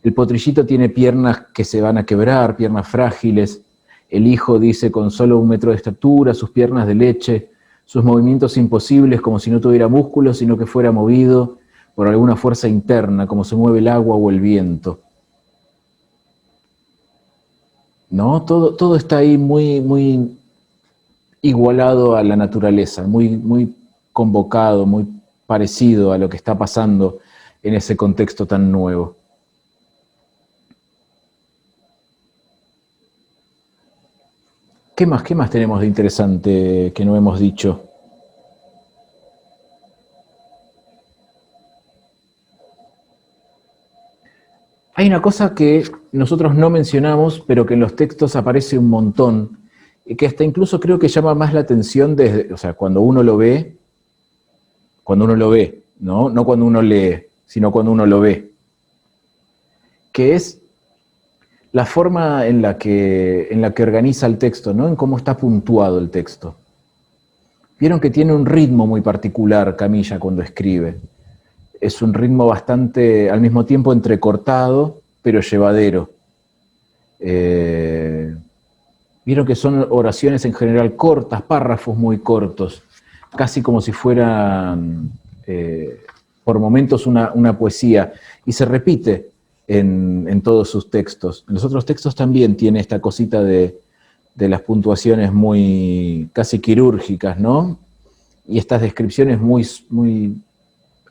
El potrillito tiene piernas que se van a quebrar, piernas frágiles. El hijo dice con solo 1 metro de estatura, sus piernas de leche, sus movimientos imposibles como si no tuviera músculos, sino que fuera movido por alguna fuerza interna, como se mueve el agua o el viento. ¿No? Todo está ahí muy, muy igualado a la naturaleza, muy convocado, muy parecido a lo que está pasando en ese contexto tan nuevo. ¿Qué más tenemos de interesante que no hemos dicho? Hay una cosa que nosotros no mencionamos, pero que en los textos aparece un montón, y que hasta incluso creo que llama más la atención desde, o sea, cuando uno lo ve, ¿no? No cuando uno lee, sino cuando uno lo ve, que es la forma en la que organiza el texto, ¿no? En cómo está puntuado el texto. Vieron que tiene un ritmo muy particular Camilla cuando escribe. Es un ritmo bastante, al mismo tiempo, entrecortado, pero llevadero. Vieron que son oraciones en general cortas, párrafos muy cortos, casi como si fueran, por momentos, una poesía. Y se repite en todos sus textos. En los otros textos también tiene esta cosita de las puntuaciones muy casi quirúrgicas, ¿no? Y estas descripciones muy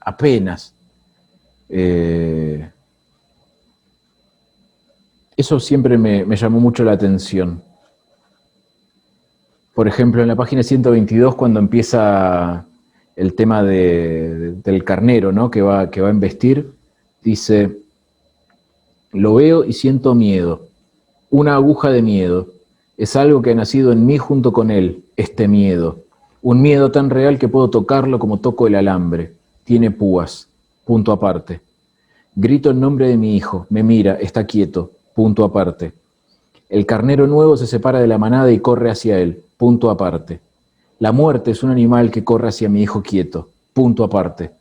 apenas. Eso siempre me llamó mucho la atención. Por ejemplo, en la página 122, cuando empieza el tema del carnero, ¿no? que va a embestir, dice: lo veo y siento miedo, una aguja de miedo. Es algo que ha nacido en mí junto con él, este miedo. Un miedo tan real que puedo tocarlo como toco el alambre. Tiene púas, punto aparte. Grito el nombre de mi hijo, me mira, está quieto, punto aparte. El carnero nuevo se separa de la manada y corre hacia él, punto aparte. La muerte es un animal que corre hacia mi hijo quieto, punto aparte.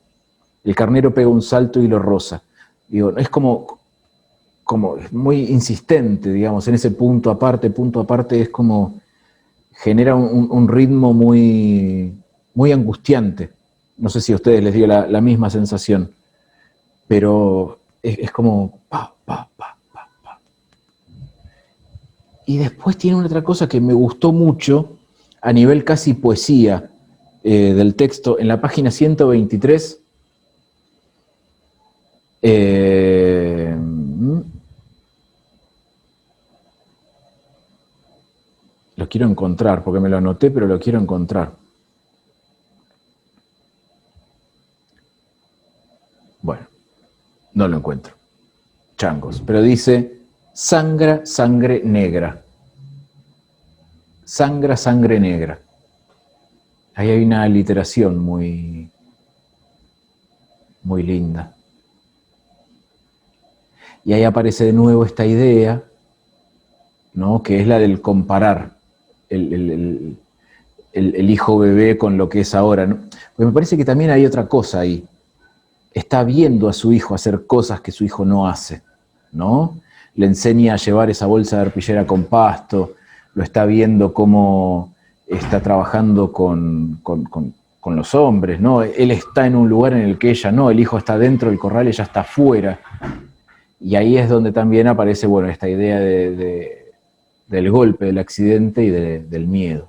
El carnero pega un salto y lo roza. Digo, es como muy insistente, digamos, en ese punto aparte es como, genera un ritmo muy angustiante. No sé si a ustedes les dio la misma sensación, pero es como pa, pa, pa, pa, pa. Y después tiene una otra cosa que me gustó mucho, a nivel casi poesía del texto, en la página 123, lo quiero encontrar, porque me lo anoté, pero lo quiero encontrar. Bueno, no lo encuentro. Changos. Pero dice: sangra sangre negra. Sangra sangre negra. Ahí hay una aliteración muy linda. Y ahí aparece de nuevo esta idea, ¿no? Que es la del comparar el hijo bebé con lo que es ahora, ¿no? Porque me parece que también hay otra cosa ahí. Está viendo a su hijo hacer cosas que su hijo no hace, ¿no? Le enseña a llevar esa bolsa de arpillera con pasto, lo está viendo cómo está trabajando con los hombres, ¿no? Él está en un lugar en el que ella no, el hijo está dentro del corral, ella está afuera. Y ahí es donde también aparece, bueno, esta idea del golpe, del accidente y del miedo.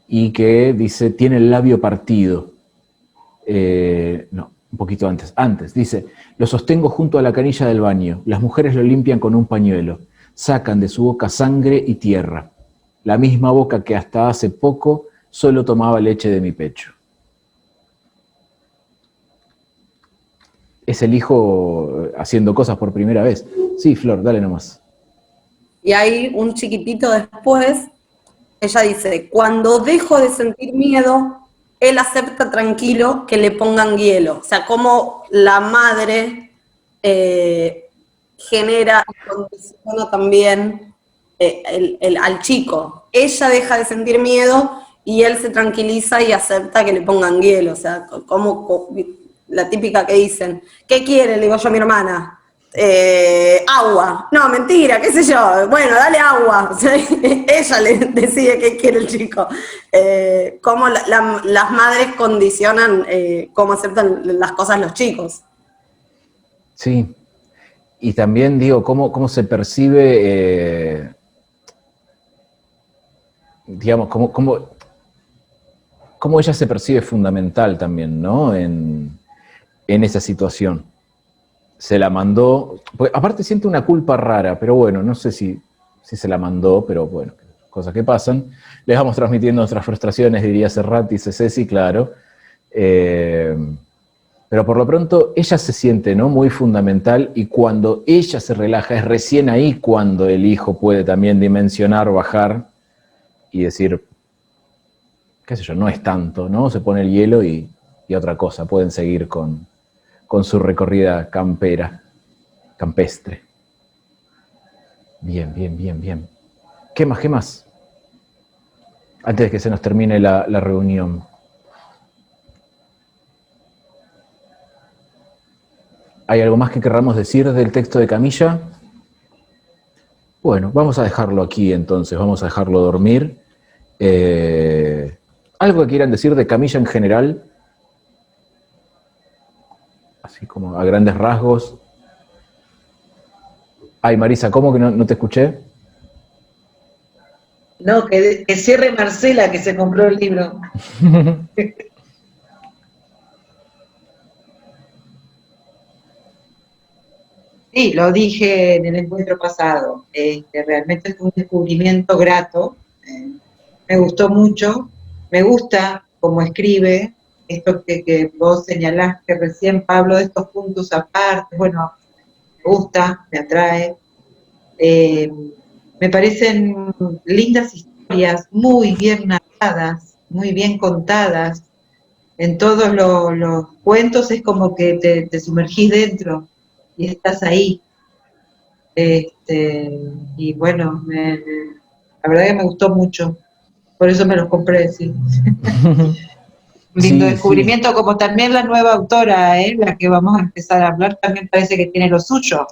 Y que dice, tiene el labio partido. No, un poquito antes, dice: lo sostengo junto a la canilla del baño, las mujeres lo limpian con un pañuelo, sacan de su boca sangre y tierra, la misma boca que hasta hace poco solo tomaba leche de mi pecho. Es el hijo haciendo cosas por primera vez. Sí, Flor, dale nomás. Y ahí, un chiquitito después, ella dice: cuando dejo de sentir miedo, él acepta tranquilo que le pongan hielo. O sea, como la madre genera y condiciona también al chico. Ella deja de sentir miedo y él se tranquiliza y acepta que le pongan hielo. O sea, como la típica que dicen, ¿qué quiere? Le digo yo a mi hermana. Agua. No, mentira, qué sé yo. Bueno, dale agua. O sea, ella le decide qué quiere el chico. Cómo las madres condicionan cómo aceptan las cosas los chicos. Sí. Y también digo, cómo se percibe, digamos, cómo ella se percibe fundamental también, ¿no? En esa situación. Se la mandó, pues, aparte siente una culpa rara, pero bueno, no sé si se la mandó, pero bueno, cosas que pasan. Les vamos transmitiendo nuestras frustraciones, diría Serrat, dice Ceci, claro. Pero por lo pronto ella se siente, ¿no?, muy fundamental, y cuando ella se relaja es recién ahí cuando el hijo puede también dimensionar, bajar y decir, qué sé yo, no es tanto, ¿no? Se pone el hielo y otra cosa, pueden seguir con su recorrida campestre. Bien, bien, bien, bien. ¿Qué más, qué más? Antes de que se nos termine la reunión. ¿Hay algo más que querramos decir del texto de Camilla? Bueno, vamos a dejarlo aquí entonces, vamos a dejarlo dormir. ¿Algo que quieran decir de Camilla en general? Así como a grandes rasgos. Ay, Marisa, ¿cómo que no te escuché? No, que cierre Marcela, que se compró el libro. Sí, lo dije en el encuentro pasado. Realmente es un descubrimiento grato. Me gustó mucho. Me gusta cómo escribe. Esto que vos señalaste recién, Pablo, de estos puntos aparte. Bueno, me gusta, me atrae. Me parecen lindas historias, muy bien narradas, muy bien contadas. En todos los cuentos es como que te sumergís dentro y estás ahí. Y bueno, la verdad que me gustó mucho, por eso me los compré, sí. Un lindo Sí, sí. descubrimiento, como también la nueva autora, la que vamos a empezar a hablar, también parece que tiene lo suyo.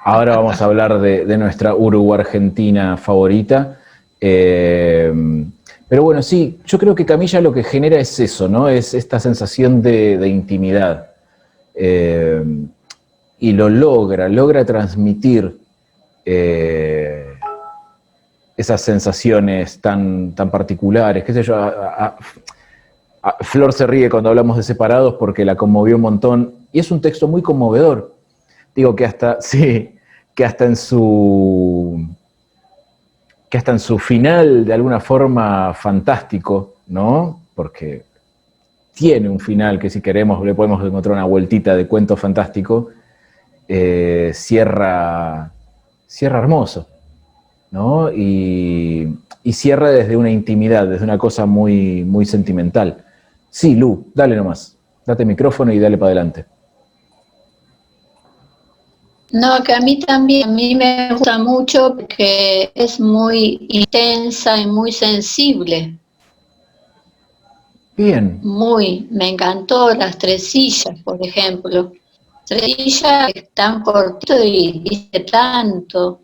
Ahora vamos a hablar de nuestra Uruguay-Argentina favorita. Pero bueno, sí, yo creo que Camilla lo que genera es eso, ¿no? Es esta sensación de intimidad. Y lo logra transmitir esas sensaciones tan particulares. Qué sé yo, Flor se ríe cuando hablamos de Separados porque la conmovió un montón. Y es un texto muy conmovedor. Digo que hasta en su final, de alguna forma, fantástico, ¿no? Porque tiene un final que, si queremos, le podemos encontrar una vueltita de cuento fantástico, cierra hermoso, ¿no? Y cierra desde una intimidad, desde una cosa muy, muy sentimental. Sí, Lu, dale nomás, date micrófono y dale para adelante. No, que a mí me gusta mucho porque es muy intensa y muy sensible. Bien. Me encantó las tres sillas, por ejemplo. Tres sillas que están cortito y dice tanto.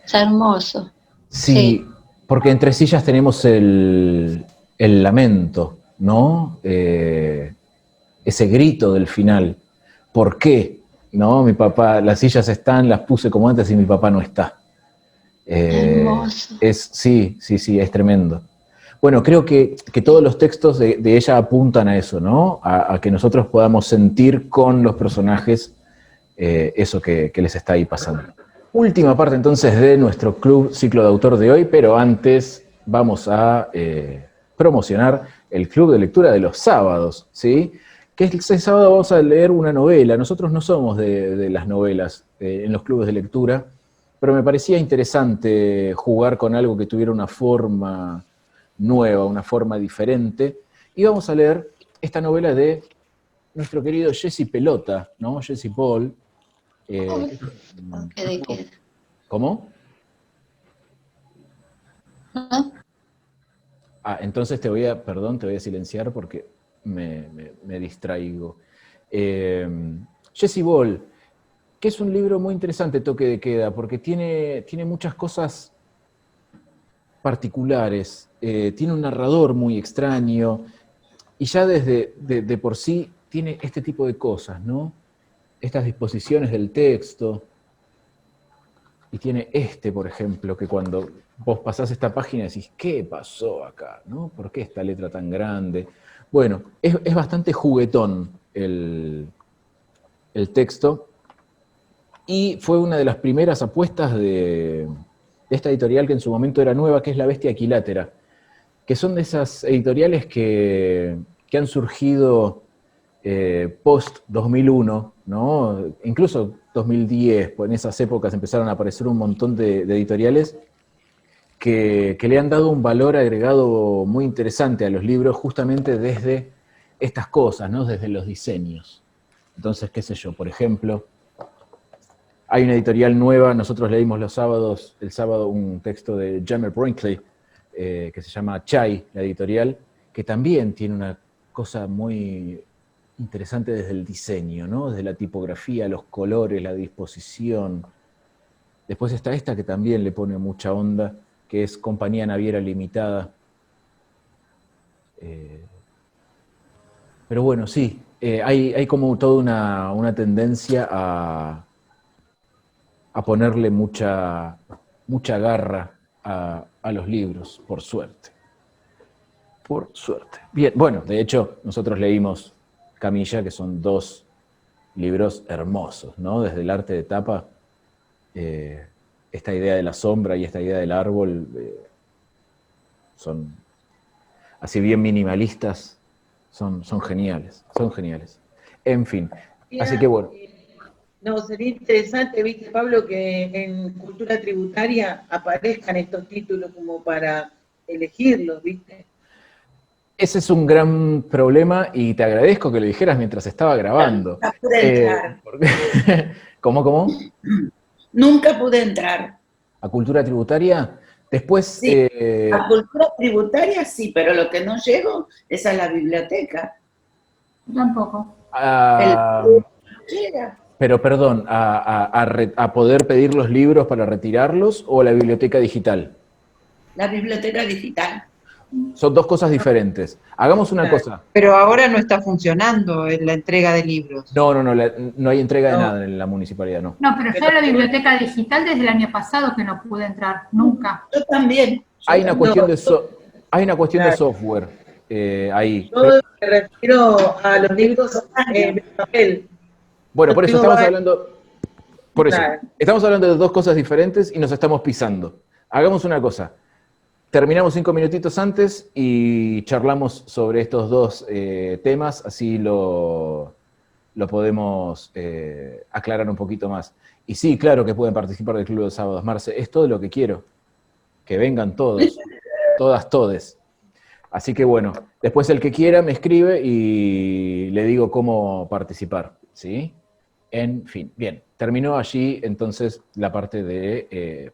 Es hermoso. Sí, porque entre sillas tenemos el lamento, ¿no? Ese grito del final. ¿Por qué? ¿No? Mi papá, las sillas están, las puse como antes y mi papá no está. Hermoso. Sí, es tremendo. Bueno, creo que todos los textos de ella apuntan a eso, ¿no? A que nosotros podamos sentir con los personajes eso que les está ahí pasando. Última parte entonces de nuestro club ciclo de autor de hoy, pero antes vamos a promocionar el club de lectura de los sábados, ¿sí? Que este sábado vamos a leer una novela. Nosotros no somos de las novelas en los clubes de lectura, pero me parecía interesante jugar con algo que tuviera una forma nueva, una forma diferente. Y vamos a leer esta novela de nuestro querido Jesse Pelota, ¿no? Jesse Paul. ¿Cómo? ¿No? Entonces te voy a silenciar porque me distraigo. Jessie Ball, que es un libro muy interesante, Toque de Queda, porque tiene muchas cosas particulares, tiene un narrador muy extraño, y ya desde de por sí tiene este tipo de cosas, ¿no? Estas disposiciones del texto, y tiene por ejemplo, que cuando vos pasás esta página decís, ¿qué pasó acá? ¿No? ¿Por qué esta letra tan grande? Bueno, es bastante juguetón el texto, y fue una de las primeras apuestas de esta editorial que en su momento era nueva, que es La Bestia Equilátera, que son de esas editoriales que han surgido post-2001, ¿no? Incluso 2010, pues en esas épocas empezaron a aparecer un montón de editoriales que le han dado un valor agregado muy interesante a los libros justamente desde estas cosas, ¿no? Desde los diseños. Entonces, qué sé yo, por ejemplo, hay una editorial nueva, nosotros leímos el sábado un texto de Jammer Brinkley, que se llama Chai, la editorial, que también tiene una cosa muy interesante desde el diseño, ¿no? Desde la tipografía, los colores, la disposición. Después está esta que también le pone mucha onda, que es Compañía Naviera Limitada. Pero bueno, sí, hay como toda una tendencia a ponerle mucha garra a los libros, por suerte. Por suerte. Bien, bueno, de hecho, nosotros leímos Camilla, que son 2 libros hermosos, ¿no? Desde el arte de tapa, esta idea de la sombra y esta idea del árbol son así bien minimalistas, son geniales, son geniales. En fin, así que bueno. No, sería interesante, viste, Pablo, que en Cultura Tributaria aparezcan estos títulos como para elegirlos, viste. Ese es un gran problema y te agradezco que lo dijeras mientras estaba grabando. Nunca pude entrar. ¿Cómo? Nunca pude entrar. ¿A Cultura Tributaria? Después... Sí, a Cultura Tributaria sí, pero lo que no llego es a la biblioteca. Tampoco. Pero perdón, ¿a poder pedir los libros para retirarlos o la biblioteca digital? La biblioteca digital. Son 2 cosas diferentes. Hagamos una cosa. Pero ahora no está funcionando en la entrega de libros. No hay entrega de nada en la municipalidad, no. No, pero yo a la biblioteca digital desde el año pasado que no pude entrar, nunca. Yo también. Hay una cuestión de software ahí. Yo me refiero a los libros de papel. Bueno, por eso estamos hablando... Por eso, estamos hablando de 2 cosas diferentes y nos estamos pisando. Hagamos una cosa. Terminamos 5 minutitos antes y charlamos sobre estos 2 temas, así lo podemos aclarar un poquito más. Y sí, claro que pueden participar del Club de los Sábados, Marce, es todo lo que quiero. Que vengan todos, todas, todes. Así que bueno, después el que quiera me escribe y le digo cómo participar, ¿sí? En fin, bien, terminó allí entonces la parte de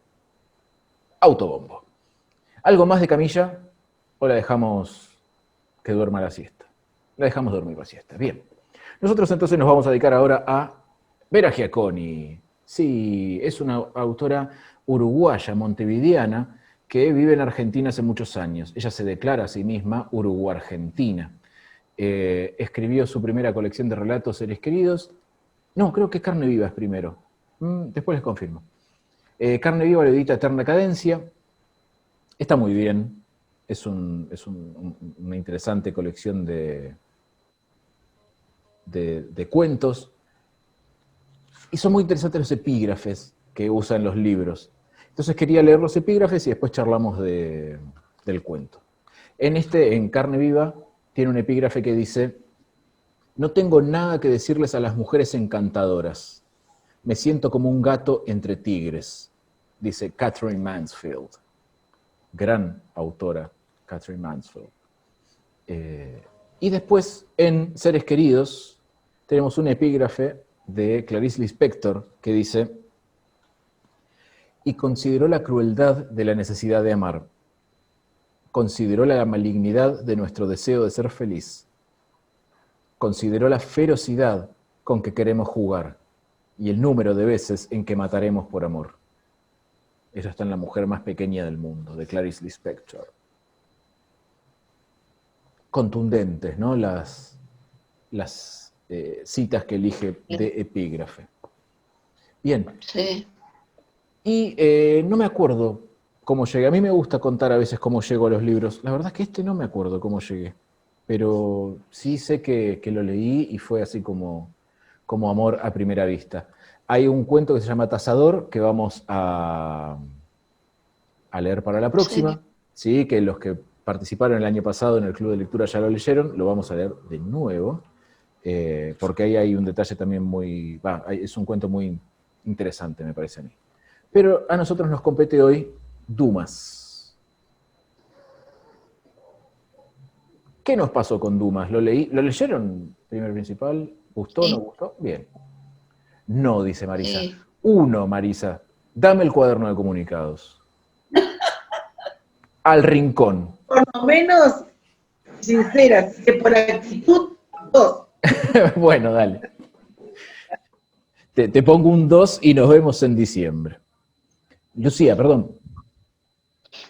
autobombo. ¿Algo más de Camilla? ¿O la dejamos que duerma la siesta? La dejamos dormir la siesta. Bien. Nosotros entonces nos vamos a dedicar ahora a Vera Giaconi. Sí, es una autora uruguaya, montevideana, que vive en Argentina hace muchos años. Ella se declara a sí misma uruguargentina. Escribió su primera colección de relatos, Seres Queridos. No, creo que Carne Viva es primero. Después les confirmo. Carne Viva lo edita Eterna Cadencia. Está muy bien, es una interesante colección de cuentos, y son muy interesantes los epígrafes que usa en los libros. Entonces quería leer los epígrafes y después charlamos del cuento. En Carne Viva tiene un epígrafe que dice: no tengo nada que decirles a las mujeres encantadoras, me siento como un gato entre tigres, dice Katherine Mansfield. Gran autora, Katherine Mansfield. Y después, en Seres Queridos, tenemos un epígrafe de Clarice Lispector que dice: y consideró la crueldad de la necesidad de amar, consideró la malignidad de nuestro deseo de ser feliz, consideró la ferocidad con que queremos jugar y el número de veces en que mataremos por amor. Eso está en La mujer más pequeña del mundo, de Clarice Lispector. Contundentes, ¿no? Las citas que elige de epígrafe. Bien. Sí. Y no me acuerdo cómo llegué. A mí me gusta contar a veces cómo llego a los libros. La verdad es que no me acuerdo cómo llegué. Pero sí sé que lo leí y fue así como amor a primera vista. Hay un cuento que se llama Tasador, que vamos a leer para la próxima. Sí, que los que participaron el año pasado en el Club de Lectura ya lo leyeron, lo vamos a leer de nuevo, porque ahí hay un detalle también es un cuento muy interesante, me parece a mí. Pero a nosotros nos compete hoy Dumas. ¿Qué nos pasó con Dumas? ¿Lo leyeron, primer principal? ¿Gustó, no gustó? Bien. No, dice Marisa. Sí. Uno, Marisa. Dame el cuaderno de comunicados. Al rincón. Por lo menos, sincera, que por actitud, 2. Bueno, dale. Te pongo un 2 y nos vemos en diciembre. Lucía, perdón.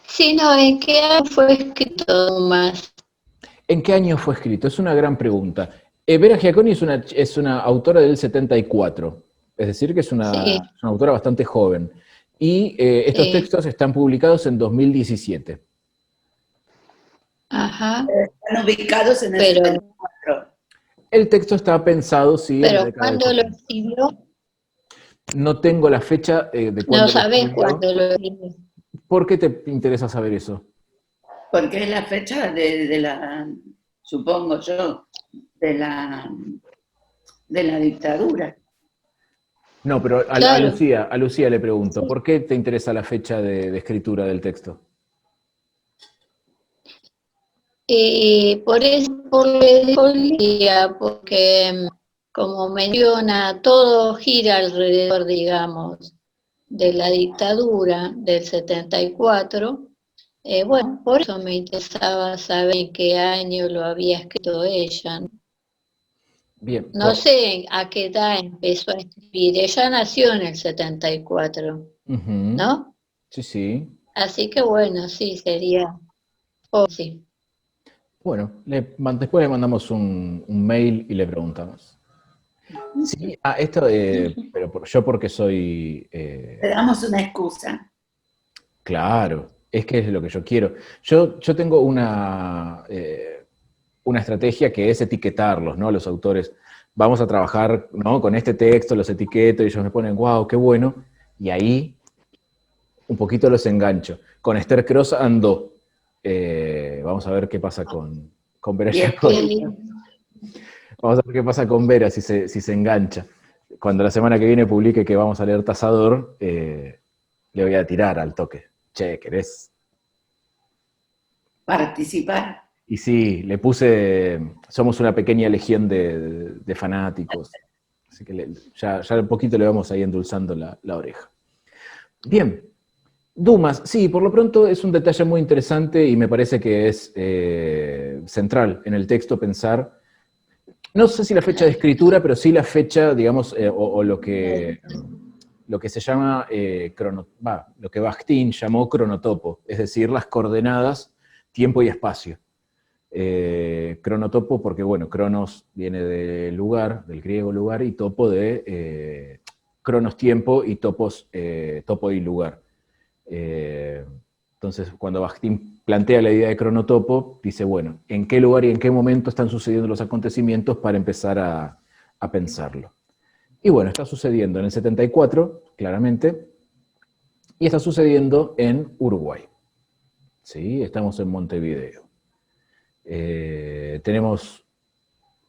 Sí, no, ¿en qué año fue escrito Dumas? ¿En qué año fue escrito? Es una gran pregunta. Vera Giaconi es una autora del 74, es decir, que es una autora bastante joven. Y estos textos están publicados en 2017. Ajá. Están ubicados en el 74. El texto está pensado, sí, en la Pero década del ¿cuándo lo 70. escribió? No tengo la fecha de cuándo No lo sabés escribió. cuándo lo escribió. ¿Por qué te interesa saber eso? Porque es la fecha de la, supongo yo, de la dictadura. No, pero Claro. a Lucía le pregunto, ¿por qué te interesa la fecha de escritura del texto? Y por eso, por el día, porque como menciona, todo gira alrededor, digamos, de la dictadura del 74. Bueno, por eso me interesaba saber en qué año lo había escrito ella, ¿no? Bien. No sé a qué edad empezó a escribir. Ella nació en el 74, ¿no? Sí, sí. Así que bueno, sí, sería... Oh, sí. Bueno, después le mandamos un mail y le preguntamos. Sí, esto, pero yo porque soy... Le damos una excusa. Claro, es que es lo que yo quiero. Yo tengo una estrategia que es etiquetarlos, ¿no? Los autores. Vamos a trabajar, ¿no? Con este texto, los etiqueto y ellos me ponen, wow, qué bueno. Y ahí un poquito los engancho. Con Esther Cross ando. Vamos a ver qué pasa con Vera Giaconi. Vamos a ver qué pasa con Vera si se engancha. Cuando la semana que viene publique que vamos a leer Tasador, le voy a tirar al toque. Che, ¿querés participar? Y sí, le puse, somos una pequeña legión de fanáticos. Así que ya un poquito le vamos ahí endulzando la oreja. Bien. Dumas, sí, por lo pronto es un detalle muy interesante y me parece que es central en el texto pensar, no sé si la fecha de escritura, pero sí la fecha, digamos, o lo que se llama, lo que Bakhtin llamó cronotopo, es decir, las coordenadas, tiempo y espacio. Cronotopo porque, bueno, cronos viene de lugar, del griego lugar, y topo de cronos tiempo y topos topo y lugar. Entonces, cuando Bakhtin plantea la idea de cronotopo, dice, bueno, ¿en qué lugar y en qué momento están sucediendo los acontecimientos para empezar a pensarlo? Y bueno, está sucediendo en el 74, claramente, y está sucediendo en Uruguay. ¿Sí? Estamos en Montevideo. Tenemos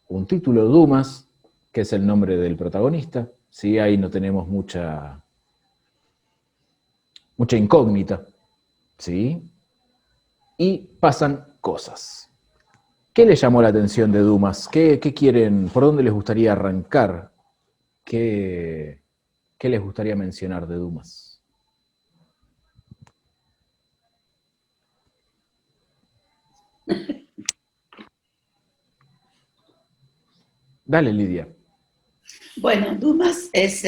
un título, Dumas, que es el nombre del protagonista. ¿Sí? Ahí no tenemos mucha incógnita. ¿Sí? Y pasan cosas. ¿Qué les llamó la atención de Dumas? ¿Qué quieren? ¿Por dónde les gustaría arrancar? ¿Qué les gustaría mencionar de Dumas? Dale, Lidia. Bueno, Dumas es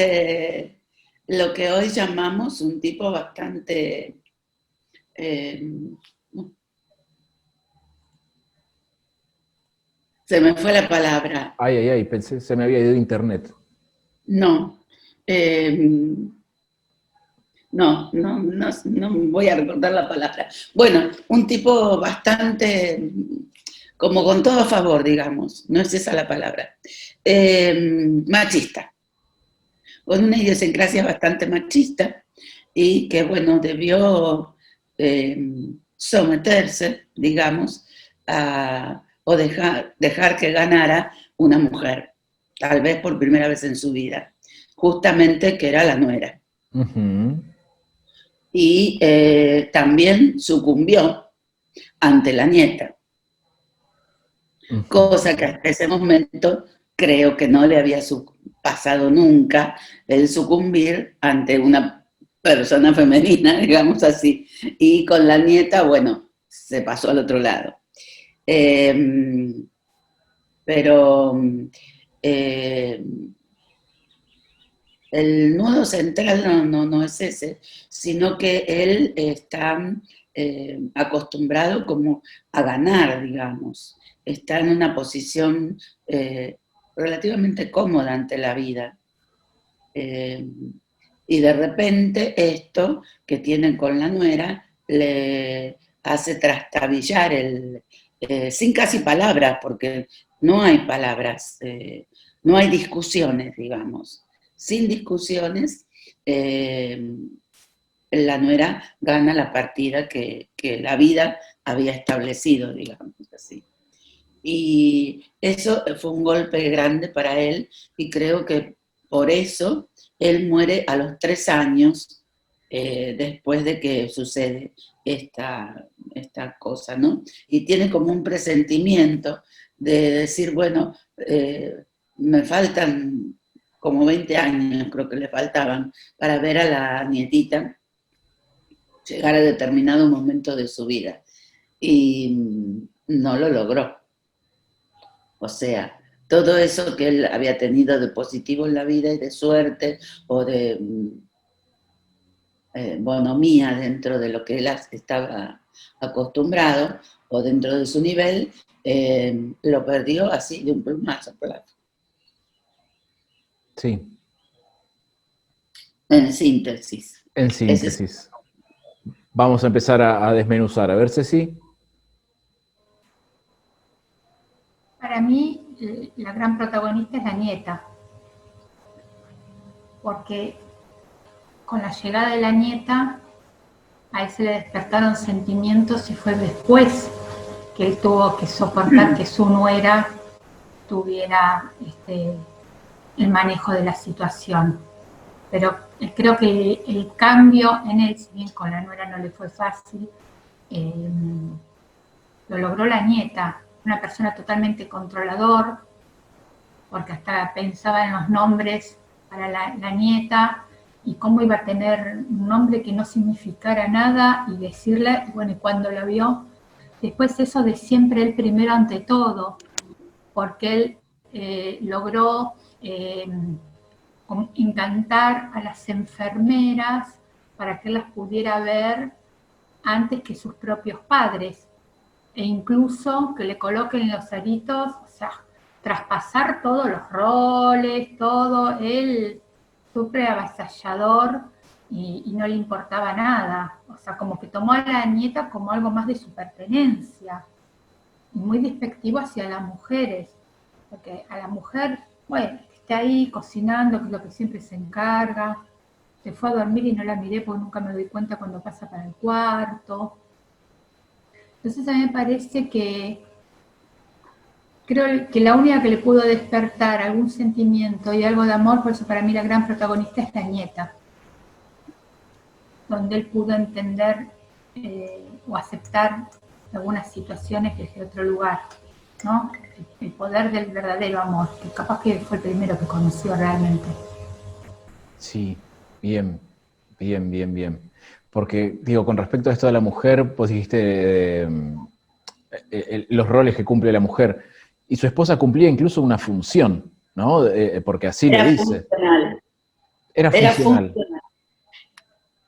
lo que hoy llamamos un tipo bastante... se me fue la palabra. Ay, pensé, se me había ido internet. No. No voy a recordar la palabra. Bueno, un tipo bastante, como con todo a favor, digamos, no es esa la palabra, machista, con una idiosincrasia bastante machista y que, bueno, debió someterse, digamos, o dejar que ganara una mujer, tal vez por primera vez en su vida, justamente que era la nuera. Uh-huh. Y también sucumbió ante la nieta, cosa que hasta ese momento creo que no le había pasado nunca el sucumbir ante una persona femenina, digamos así, y con la nieta, bueno, se pasó al otro lado. Pero el nudo central no es ese, sino que él está acostumbrado como a ganar, digamos. Está en una posición relativamente cómoda ante la vida. Y de repente esto que tienen con la nuera le hace trastabillar sin casi palabras, porque no hay palabras, no hay discusiones, digamos. Sin discusiones, la nuera gana la partida que la vida había establecido, digamos así. Y eso fue un golpe grande para él, y creo que por eso él muere a los 3 años después de que sucede esta cosa, ¿no? Y tiene como un presentimiento de decir, bueno, me faltan como 20 años, creo que le faltaban, para ver a la nietita llegar a determinado momento de su vida. Y no lo logró. O sea, todo eso que él había tenido de positivo en la vida y de suerte o de bonomía dentro de lo que él estaba acostumbrado o dentro de su nivel, lo perdió así de un plumazo. Sí. En síntesis. En síntesis. Vamos a empezar a desmenuzar. A ver, Ceci. Para mí, la gran protagonista es la nieta, porque con la llegada de la nieta, a él se le despertaron sentimientos y fue después que él tuvo que soportar que su nuera tuviera el manejo de la situación. Pero creo que el cambio en él, si bien con la nuera no le fue fácil, lo logró la nieta, una persona totalmente controlador, porque hasta pensaba en los nombres para la nieta y cómo iba a tener un nombre que no significara nada y decirle, bueno, y cuando la vio, después eso de siempre él primero ante todo, porque él logró encantar a las enfermeras para que él las pudiera ver antes que sus propios padres, e incluso que le coloquen los aritos, o sea, traspasar todos los roles, todo, él súper avasallador y no le importaba nada, o sea, como que tomó a la nieta como algo más de su pertenencia, y muy despectivo hacia las mujeres, porque a la mujer, bueno, está ahí cocinando, que es lo que siempre se encarga, se fue a dormir y no la miré porque nunca me doy cuenta cuando pasa para el cuarto. Entonces a mí me parece que creo que la única que le pudo despertar algún sentimiento y algo de amor, por eso para mí la gran protagonista es la nieta, donde él pudo entender o aceptar algunas situaciones desde otro lugar, ¿no? El poder del verdadero amor, que capaz que fue el primero que conoció realmente. Sí, bien. Porque, digo, con respecto a esto de la mujer, pues dijiste los roles que cumple la mujer, y su esposa cumplía incluso una función, ¿no? Porque así lo dice. Funcional. Era funcional.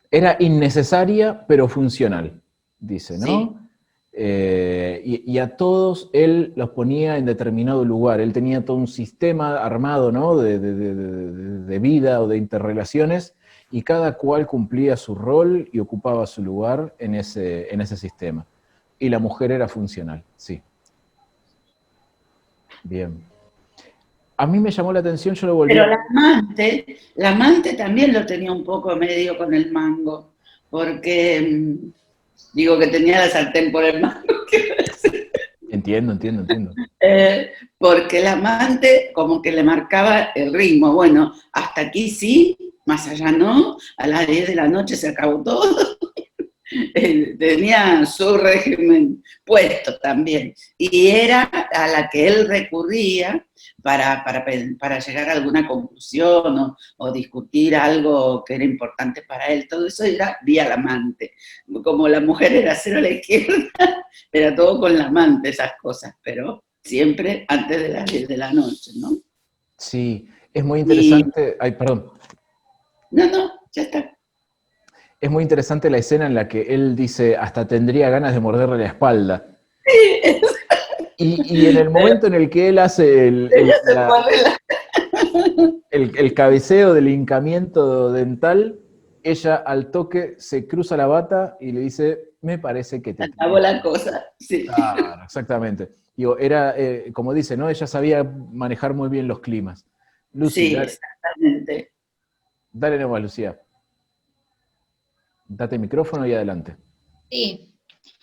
Era innecesaria, pero funcional, dice, ¿no? Sí. Y a todos él los ponía en determinado lugar. Él tenía todo un sistema armado, ¿no? de vida o de interrelaciones, y cada cual cumplía su rol y ocupaba su lugar en ese sistema. Y la mujer era funcional, sí. Bien. A mí me llamó la atención, yo lo volví Pero a... la amante también lo tenía un poco medio con el mango, porque digo que tenía la sartén por el mango. Entiendo. Porque el amante como que le marcaba el ritmo. Bueno, hasta aquí sí, más allá no, a las 10 de la noche se acabó todo. Tenía su régimen puesto también. Y era a la que él recurría para llegar a alguna conclusión o discutir algo que era importante para él. Todo eso era vía el amante. Como la mujer era cero a la izquierda, era todo con la amante esas cosas, pero siempre antes de las 10 de la noche, ¿no? Sí, es muy interesante... Ay, perdón. No, ya está. Es muy interesante la escena en la que él dice, hasta tendría ganas de morderle la espalda. Y en el momento en el que él hace el cabeceo del hincamiento dental, ella al toque se cruza la bata y le dice, me parece que te... Acabó la cosa, sí. Claro, exactamente. Digo, era, como dice, ¿no? Ella sabía manejar muy bien los climas. Lucy, Sí, exactamente. Dale nomás, Lucía. Date micrófono y adelante. Sí,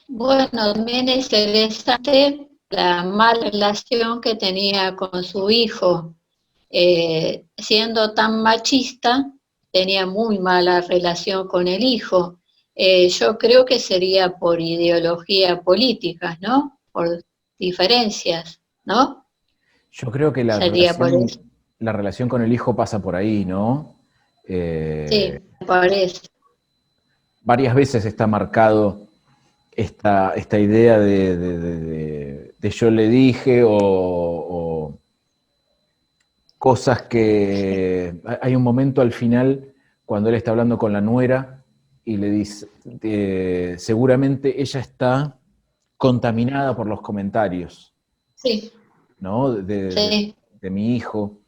bueno, también es interesante la mala relación que tenía con su hijo. Siendo tan machista, tenía muy mala relación con el hijo. Yo creo que sería por ideología política, ¿no? Por diferencias, ¿no? Yo creo que Sería por eso. la relación con el hijo pasa por ahí, ¿no? Sí, me parece. Varias veces está marcado esta idea de yo le dije o cosas que... Hay un momento al final cuando él está hablando con la nuera y le dice, seguramente ella está contaminada por los comentarios, Sí, ¿no? sí, De mi hijo.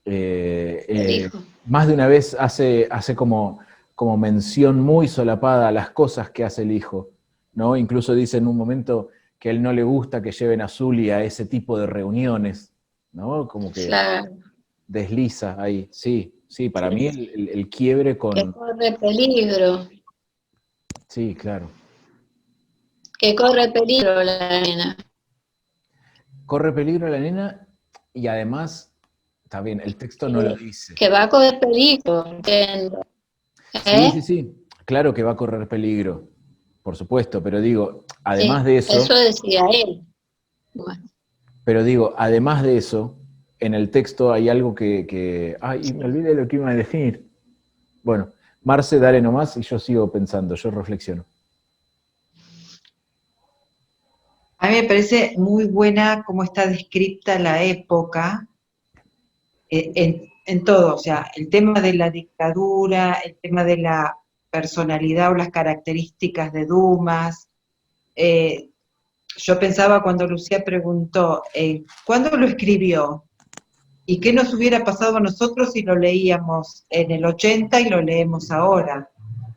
dijo. Más de una vez hace como mención muy solapada a las cosas que hace el hijo, ¿no? Incluso dice en un momento que a él no le gusta que lleven a Zully a ese tipo de reuniones, ¿no? Como que Claro, desliza ahí. Sí, para sí, mí el quiebre que con... corre peligro, Sí, claro. que corre peligro la nena. Corre peligro la nena y además, está bien, el texto no lo dice. Que va a correr peligro, entiendo. Sí, claro que va a correr peligro, por supuesto, pero digo, además Sí, de eso... eso decía él. Bueno, Pero digo, además de eso, en el texto hay algo ay, me olvidé lo que iba a decir. Bueno, Marce, dale nomás y yo sigo pensando, yo reflexiono. A mí me parece muy buena cómo está descrita la época en todo, o sea, el tema de la dictadura, el tema de la personalidad o las características de Dumas. Yo pensaba cuando Lucía preguntó, ¿cuándo lo escribió? ¿Y qué nos hubiera pasado a nosotros si lo leíamos en el 80 y lo leemos ahora?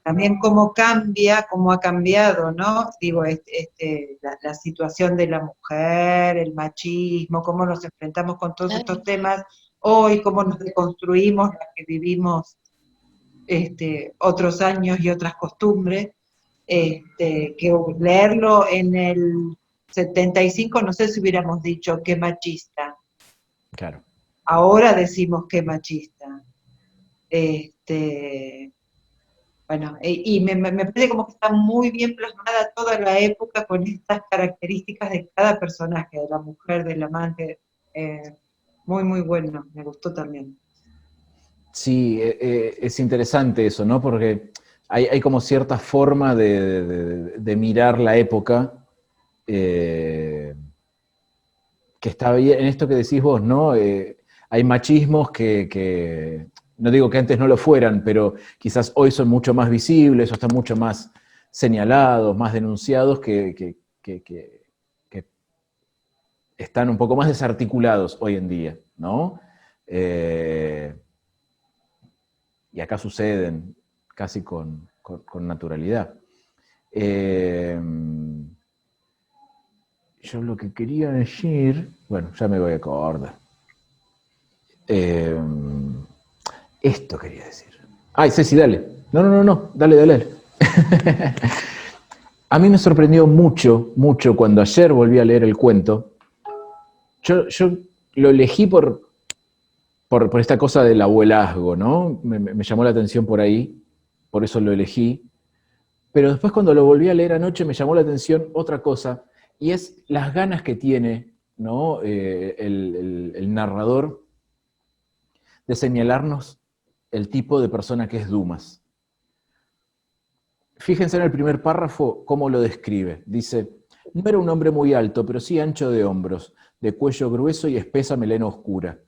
También cómo cambia, cómo ha cambiado, ¿no? Digo, la situación de la mujer, el machismo, cómo nos enfrentamos con todos estos temas hoy, cómo nos deconstruimos las que vivimos otros años y otras costumbres, que leerlo en el 75, no sé si hubiéramos dicho qué machista. Claro. Ahora decimos qué machista. Bueno, y me parece como que está muy bien plasmada toda la época con estas características de cada personaje, de la mujer, del amante. Muy, muy bueno, me gustó también. Sí, es interesante eso, ¿no? Porque hay como cierta forma de mirar la época que está bien, en esto que decís vos, ¿no? Hay hay machismos que, no digo que antes no lo fueran, pero quizás hoy son mucho más visibles o están mucho más señalados, más denunciados, que están un poco más desarticulados hoy en día, ¿no? Y acá suceden casi con naturalidad. Yo lo que quería decir, bueno, ya me voy a acordar. Esto quería decir. Ay, Ceci, dale. No, dale. A mí me sorprendió mucho cuando ayer volví a leer el cuento. Yo lo elegí por esta cosa del abuelazgo, ¿no? Me llamó la atención por ahí, por eso lo elegí. Pero después cuando lo volví a leer anoche me llamó la atención otra cosa, y es las ganas que tiene, ¿no? El narrador de señalarnos el tipo de persona que es Dumas. Fíjense en el primer párrafo cómo lo describe. Dice, no era un hombre muy alto, pero sí ancho de hombros, de cuello grueso y espesa melena oscura.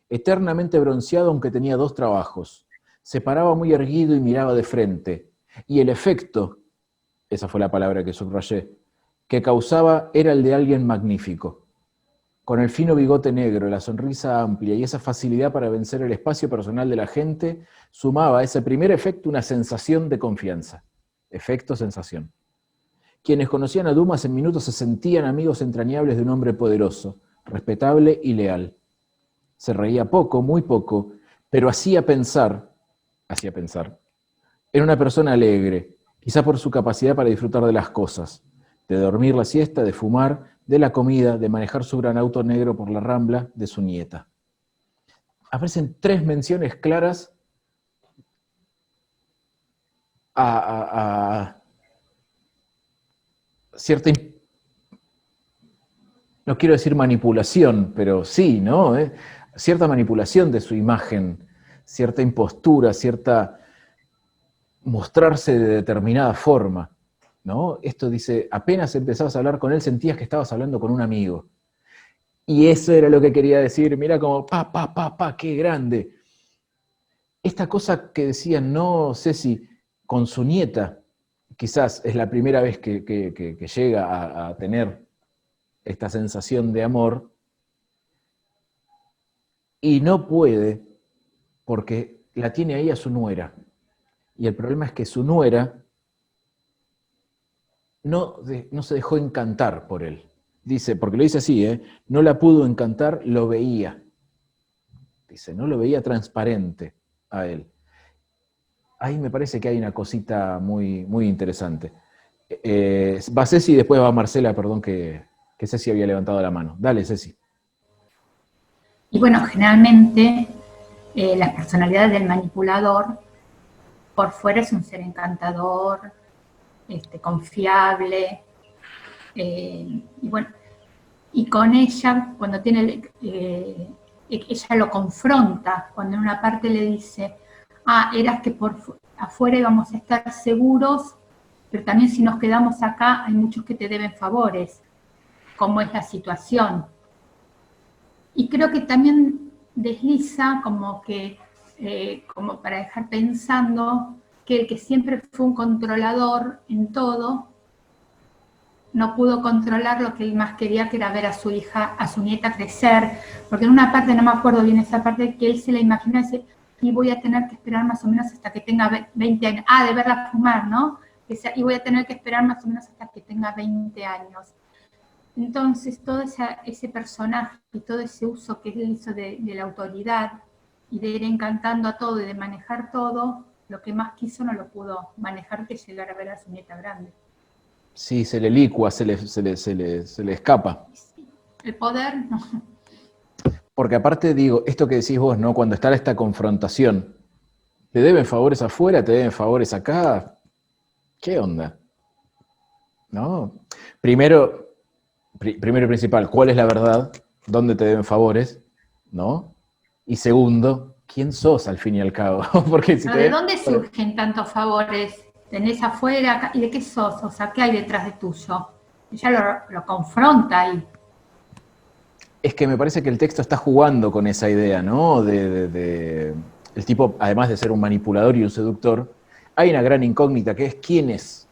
Eternamente bronceado, aunque tenía 2 trabajos. Se paraba muy erguido y miraba de frente. Y el efecto, esa fue la palabra que subrayé, que causaba era el de alguien magnífico. Con el fino bigote negro, la sonrisa amplia y esa facilidad para vencer el espacio personal de la gente, sumaba a ese primer efecto una sensación de confianza. Efecto, sensación. Quienes conocían a Dumas en minutos se sentían amigos entrañables de un hombre poderoso, respetable y leal. Se reía poco, muy poco, pero hacía pensar. Era una persona alegre, quizá por su capacidad para disfrutar de las cosas, de dormir la siesta, de fumar, de la comida, de manejar su gran auto negro por la Rambla, de su nieta. Aparecen 3 menciones claras a cierta, no quiero decir manipulación, pero sí, ¿no? Cierta manipulación de su imagen, cierta impostura, cierta mostrarse de determinada forma, ¿no? Esto dice, apenas empezabas a hablar con él, sentías que estabas hablando con un amigo. Y eso era lo que quería decir, mira como, qué grande. Esta cosa que decían, no sé si con su nieta, quizás es la primera vez que llega a tener esta sensación de amor, y no puede, porque la tiene ahí a su nuera. Y el problema es que su nuera no se dejó encantar por él. Dice, porque lo dice así, no la pudo encantar, lo veía. Dice, no lo veía transparente a él. Ahí me parece que hay una cosita muy, muy interesante. Va Ceci y después va Marcela, perdón que Ceci había levantado la mano. Dale, Ceci. Y bueno, generalmente las personalidades del manipulador, por fuera es un ser encantador, confiable, y bueno, y con ella, cuando ella lo confronta, cuando en una parte le dice, eras que por afuera íbamos a estar seguros, pero también si nos quedamos acá hay muchos que te deben favores, cómo es la situación. Y creo que también desliza como para dejar pensando que el que siempre fue un controlador en todo, no pudo controlar lo que él más quería, que era ver a su hija, a su nieta crecer, porque en una parte, no me acuerdo bien esa parte, que él se la imaginó, dice, y voy a tener que esperar más o menos hasta que tenga 20 años, de verla fumar, ¿no? Y voy a tener que esperar más o menos hasta que tenga 20 años. Entonces, todo ese personaje y todo ese uso que él hizo de la autoridad y de ir encantando a todo y de manejar todo, lo que más quiso no lo pudo manejar, que llegar a ver a su nieta grande. Sí, se le licua, se le escapa. El poder, no. Porque aparte digo, esto que decís vos, ¿no? Cuando está esta confrontación, ¿te deben favores afuera? ¿Te deben favores acá? ¿Qué onda? ¿No? Primero y principal, ¿cuál es la verdad? ¿Dónde te deben favores? ¿No? Y segundo, ¿quién sos al fin y al cabo? Porque si ¿de dónde surgen tantos favores? ¿Tenés afuera? Acá? ¿Y de qué sos? O sea, ¿qué hay detrás de tuyo? Ella lo confronta ahí. Es que me parece que el texto está jugando con esa idea, ¿no? El tipo, además de ser un manipulador y un seductor, hay una gran incógnita que es ¿quién es?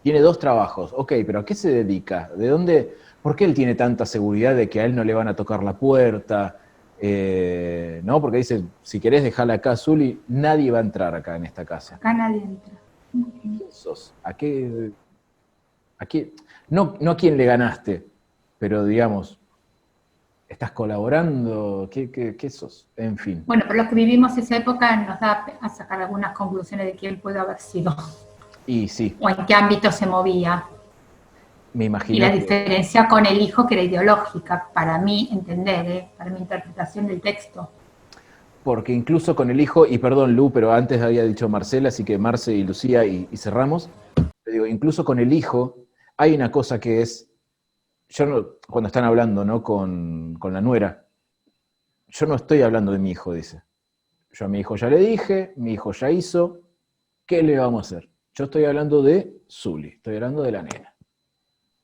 Tiene 2 trabajos, ok, pero ¿a qué se dedica? ¿De dónde? ¿Por qué él tiene tanta seguridad de que a él no le van a tocar la puerta? ¿No? Porque dice, si querés dejarla acá, Zuli, nadie va a entrar acá en esta casa. Acá nadie entra. ¿Quién sos? ¿A qué? No a quién le ganaste, pero digamos, ¿estás colaborando? ¿Qué sos? En fin. Bueno, por lo que vivimos esa época nos da a sacar algunas conclusiones de quién puede haber sido Y sí, o en qué ámbito se movía. me Y imagino la que... diferencia con el hijo, que era ideológica, para mí entender, para mi interpretación del texto. Porque incluso con el hijo, y perdón Lu, pero antes había dicho Marcela, así que Marce y Lucía y cerramos. Te digo, incluso con el hijo hay una cosa que es, yo no, cuando están hablando, ¿no? con la nuera, yo no estoy hablando de mi hijo, dice. Yo a mi hijo ya le dije, mi hijo ya hizo, ¿qué le vamos a hacer? Yo estoy hablando de Zuli, estoy hablando de la nena.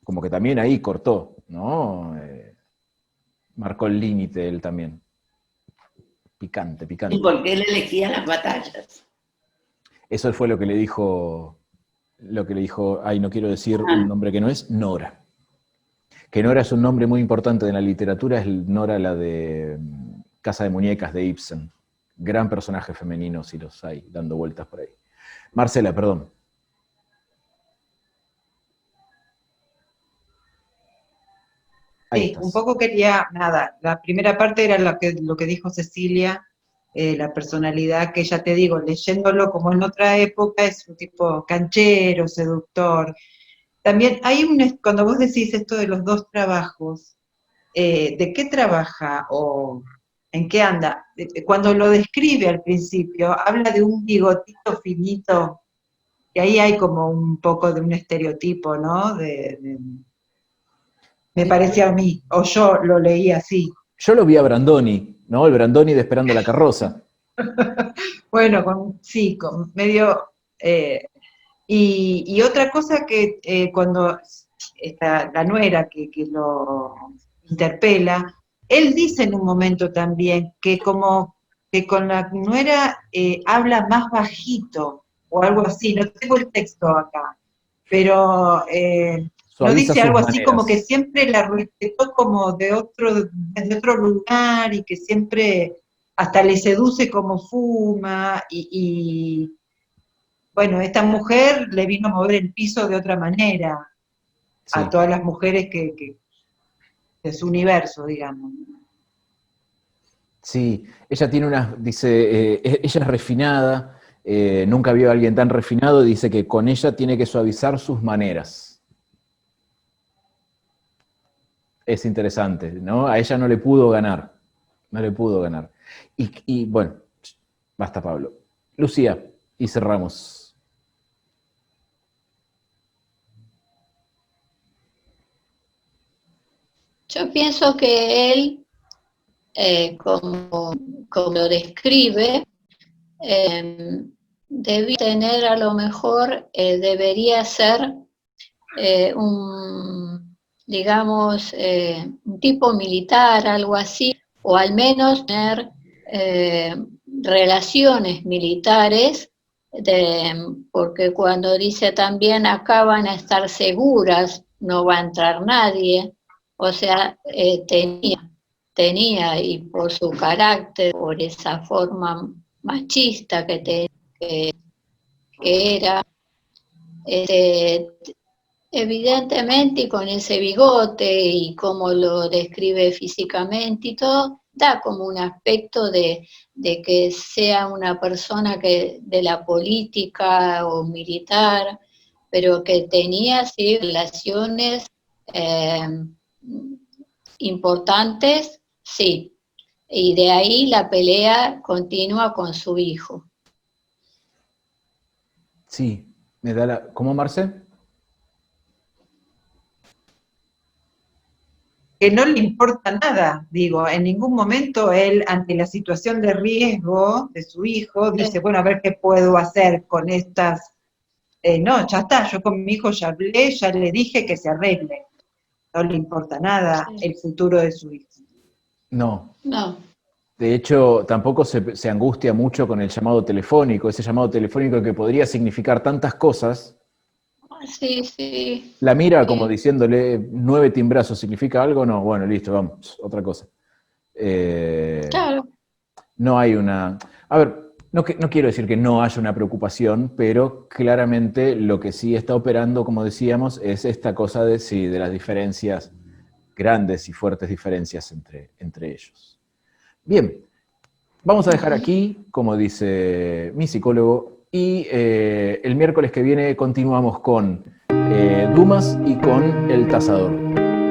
Como que también ahí cortó, ¿no? Marcó el límite él también. Picante, picante. Y porque él elegía las batallas. Eso fue lo que le dijo, ay, no quiero decir un nombre que no es, Nora. Que Nora es un nombre muy importante en la literatura, es Nora la de Casa de Muñecas de Ibsen. Gran personaje femenino, si los hay, dando vueltas por ahí. Marcela, perdón. Ahí Sí, estás. un poco quería, nada, la primera parte era lo que dijo Cecilia, la personalidad que ya te digo, leyéndolo como en otra época, es un tipo canchero, seductor. También hay cuando vos decís esto de los 2 trabajos, ¿de qué trabaja o en qué anda? Cuando lo describe al principio, habla de un bigotito finito, y ahí hay como un poco de un estereotipo, ¿no? Me parece a mí, o yo lo leí así. Yo lo vi a Brandoni, ¿no? El Brandoni de Esperando la Carroza. Bueno, sí, con medio... y otra cosa que cuando está la nuera que lo interpela, él dice en un momento también que como que con la nuera habla más bajito, o algo así, no tengo el texto acá, pero no Suaviza dice sus algo así como que maneras. siempre la respetó como desde otro lugar y que siempre hasta le seduce como fuma y bueno, esta mujer le vino a mover el piso de otra manera Sí. a todas las mujeres de su universo, digamos. Sí, ella tiene dice, ella es refinada, nunca vio a alguien tan refinado, dice que con ella tiene que suavizar sus maneras. Es interesante, ¿no? A ella no le pudo ganar, no le pudo ganar. Y bueno, basta Pablo. Lucía, y cerramos. Yo pienso que él, como lo describe, debía tener a lo mejor, debería ser digamos, un tipo militar, algo así, o al menos tener relaciones militares, porque cuando dice también acá van a estar seguras, no va a entrar nadie, o sea, tenía, y por su carácter, por esa forma machista que era, evidentemente, y con ese bigote y cómo lo describe físicamente y todo, da como un aspecto de que sea una persona que de la política o militar, pero que tenía sí relaciones importantes, sí. Y de ahí la pelea continua con su hijo. Sí, me da la... ¿Cómo, Marce? Que no le importa nada, digo, en ningún momento él, ante la situación de riesgo de su hijo, dice, bueno, a ver qué puedo hacer con estas... no, ya está, yo con mi hijo ya hablé, ya le dije que se arregle. No le importa nada el futuro de su hijo. No. No. De hecho, tampoco se angustia mucho con el llamado telefónico, ese llamado telefónico que podría significar tantas cosas. Sí, sí. La mira Sí. como diciéndole 9 timbrazos, ¿significa algo? No, bueno, listo, vamos, otra cosa. Claro. No hay una... A ver, no quiero decir que no haya una preocupación, pero claramente lo que sí está operando, como decíamos, es esta cosa de, sí, de las diferencias, grandes y fuertes diferencias entre ellos. Bien, vamos a dejar aquí, como dice mi psicólogo, y el miércoles que viene continuamos con Dumas y con El Tasador.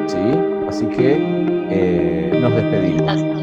¿Sí? Así que nos despedimos.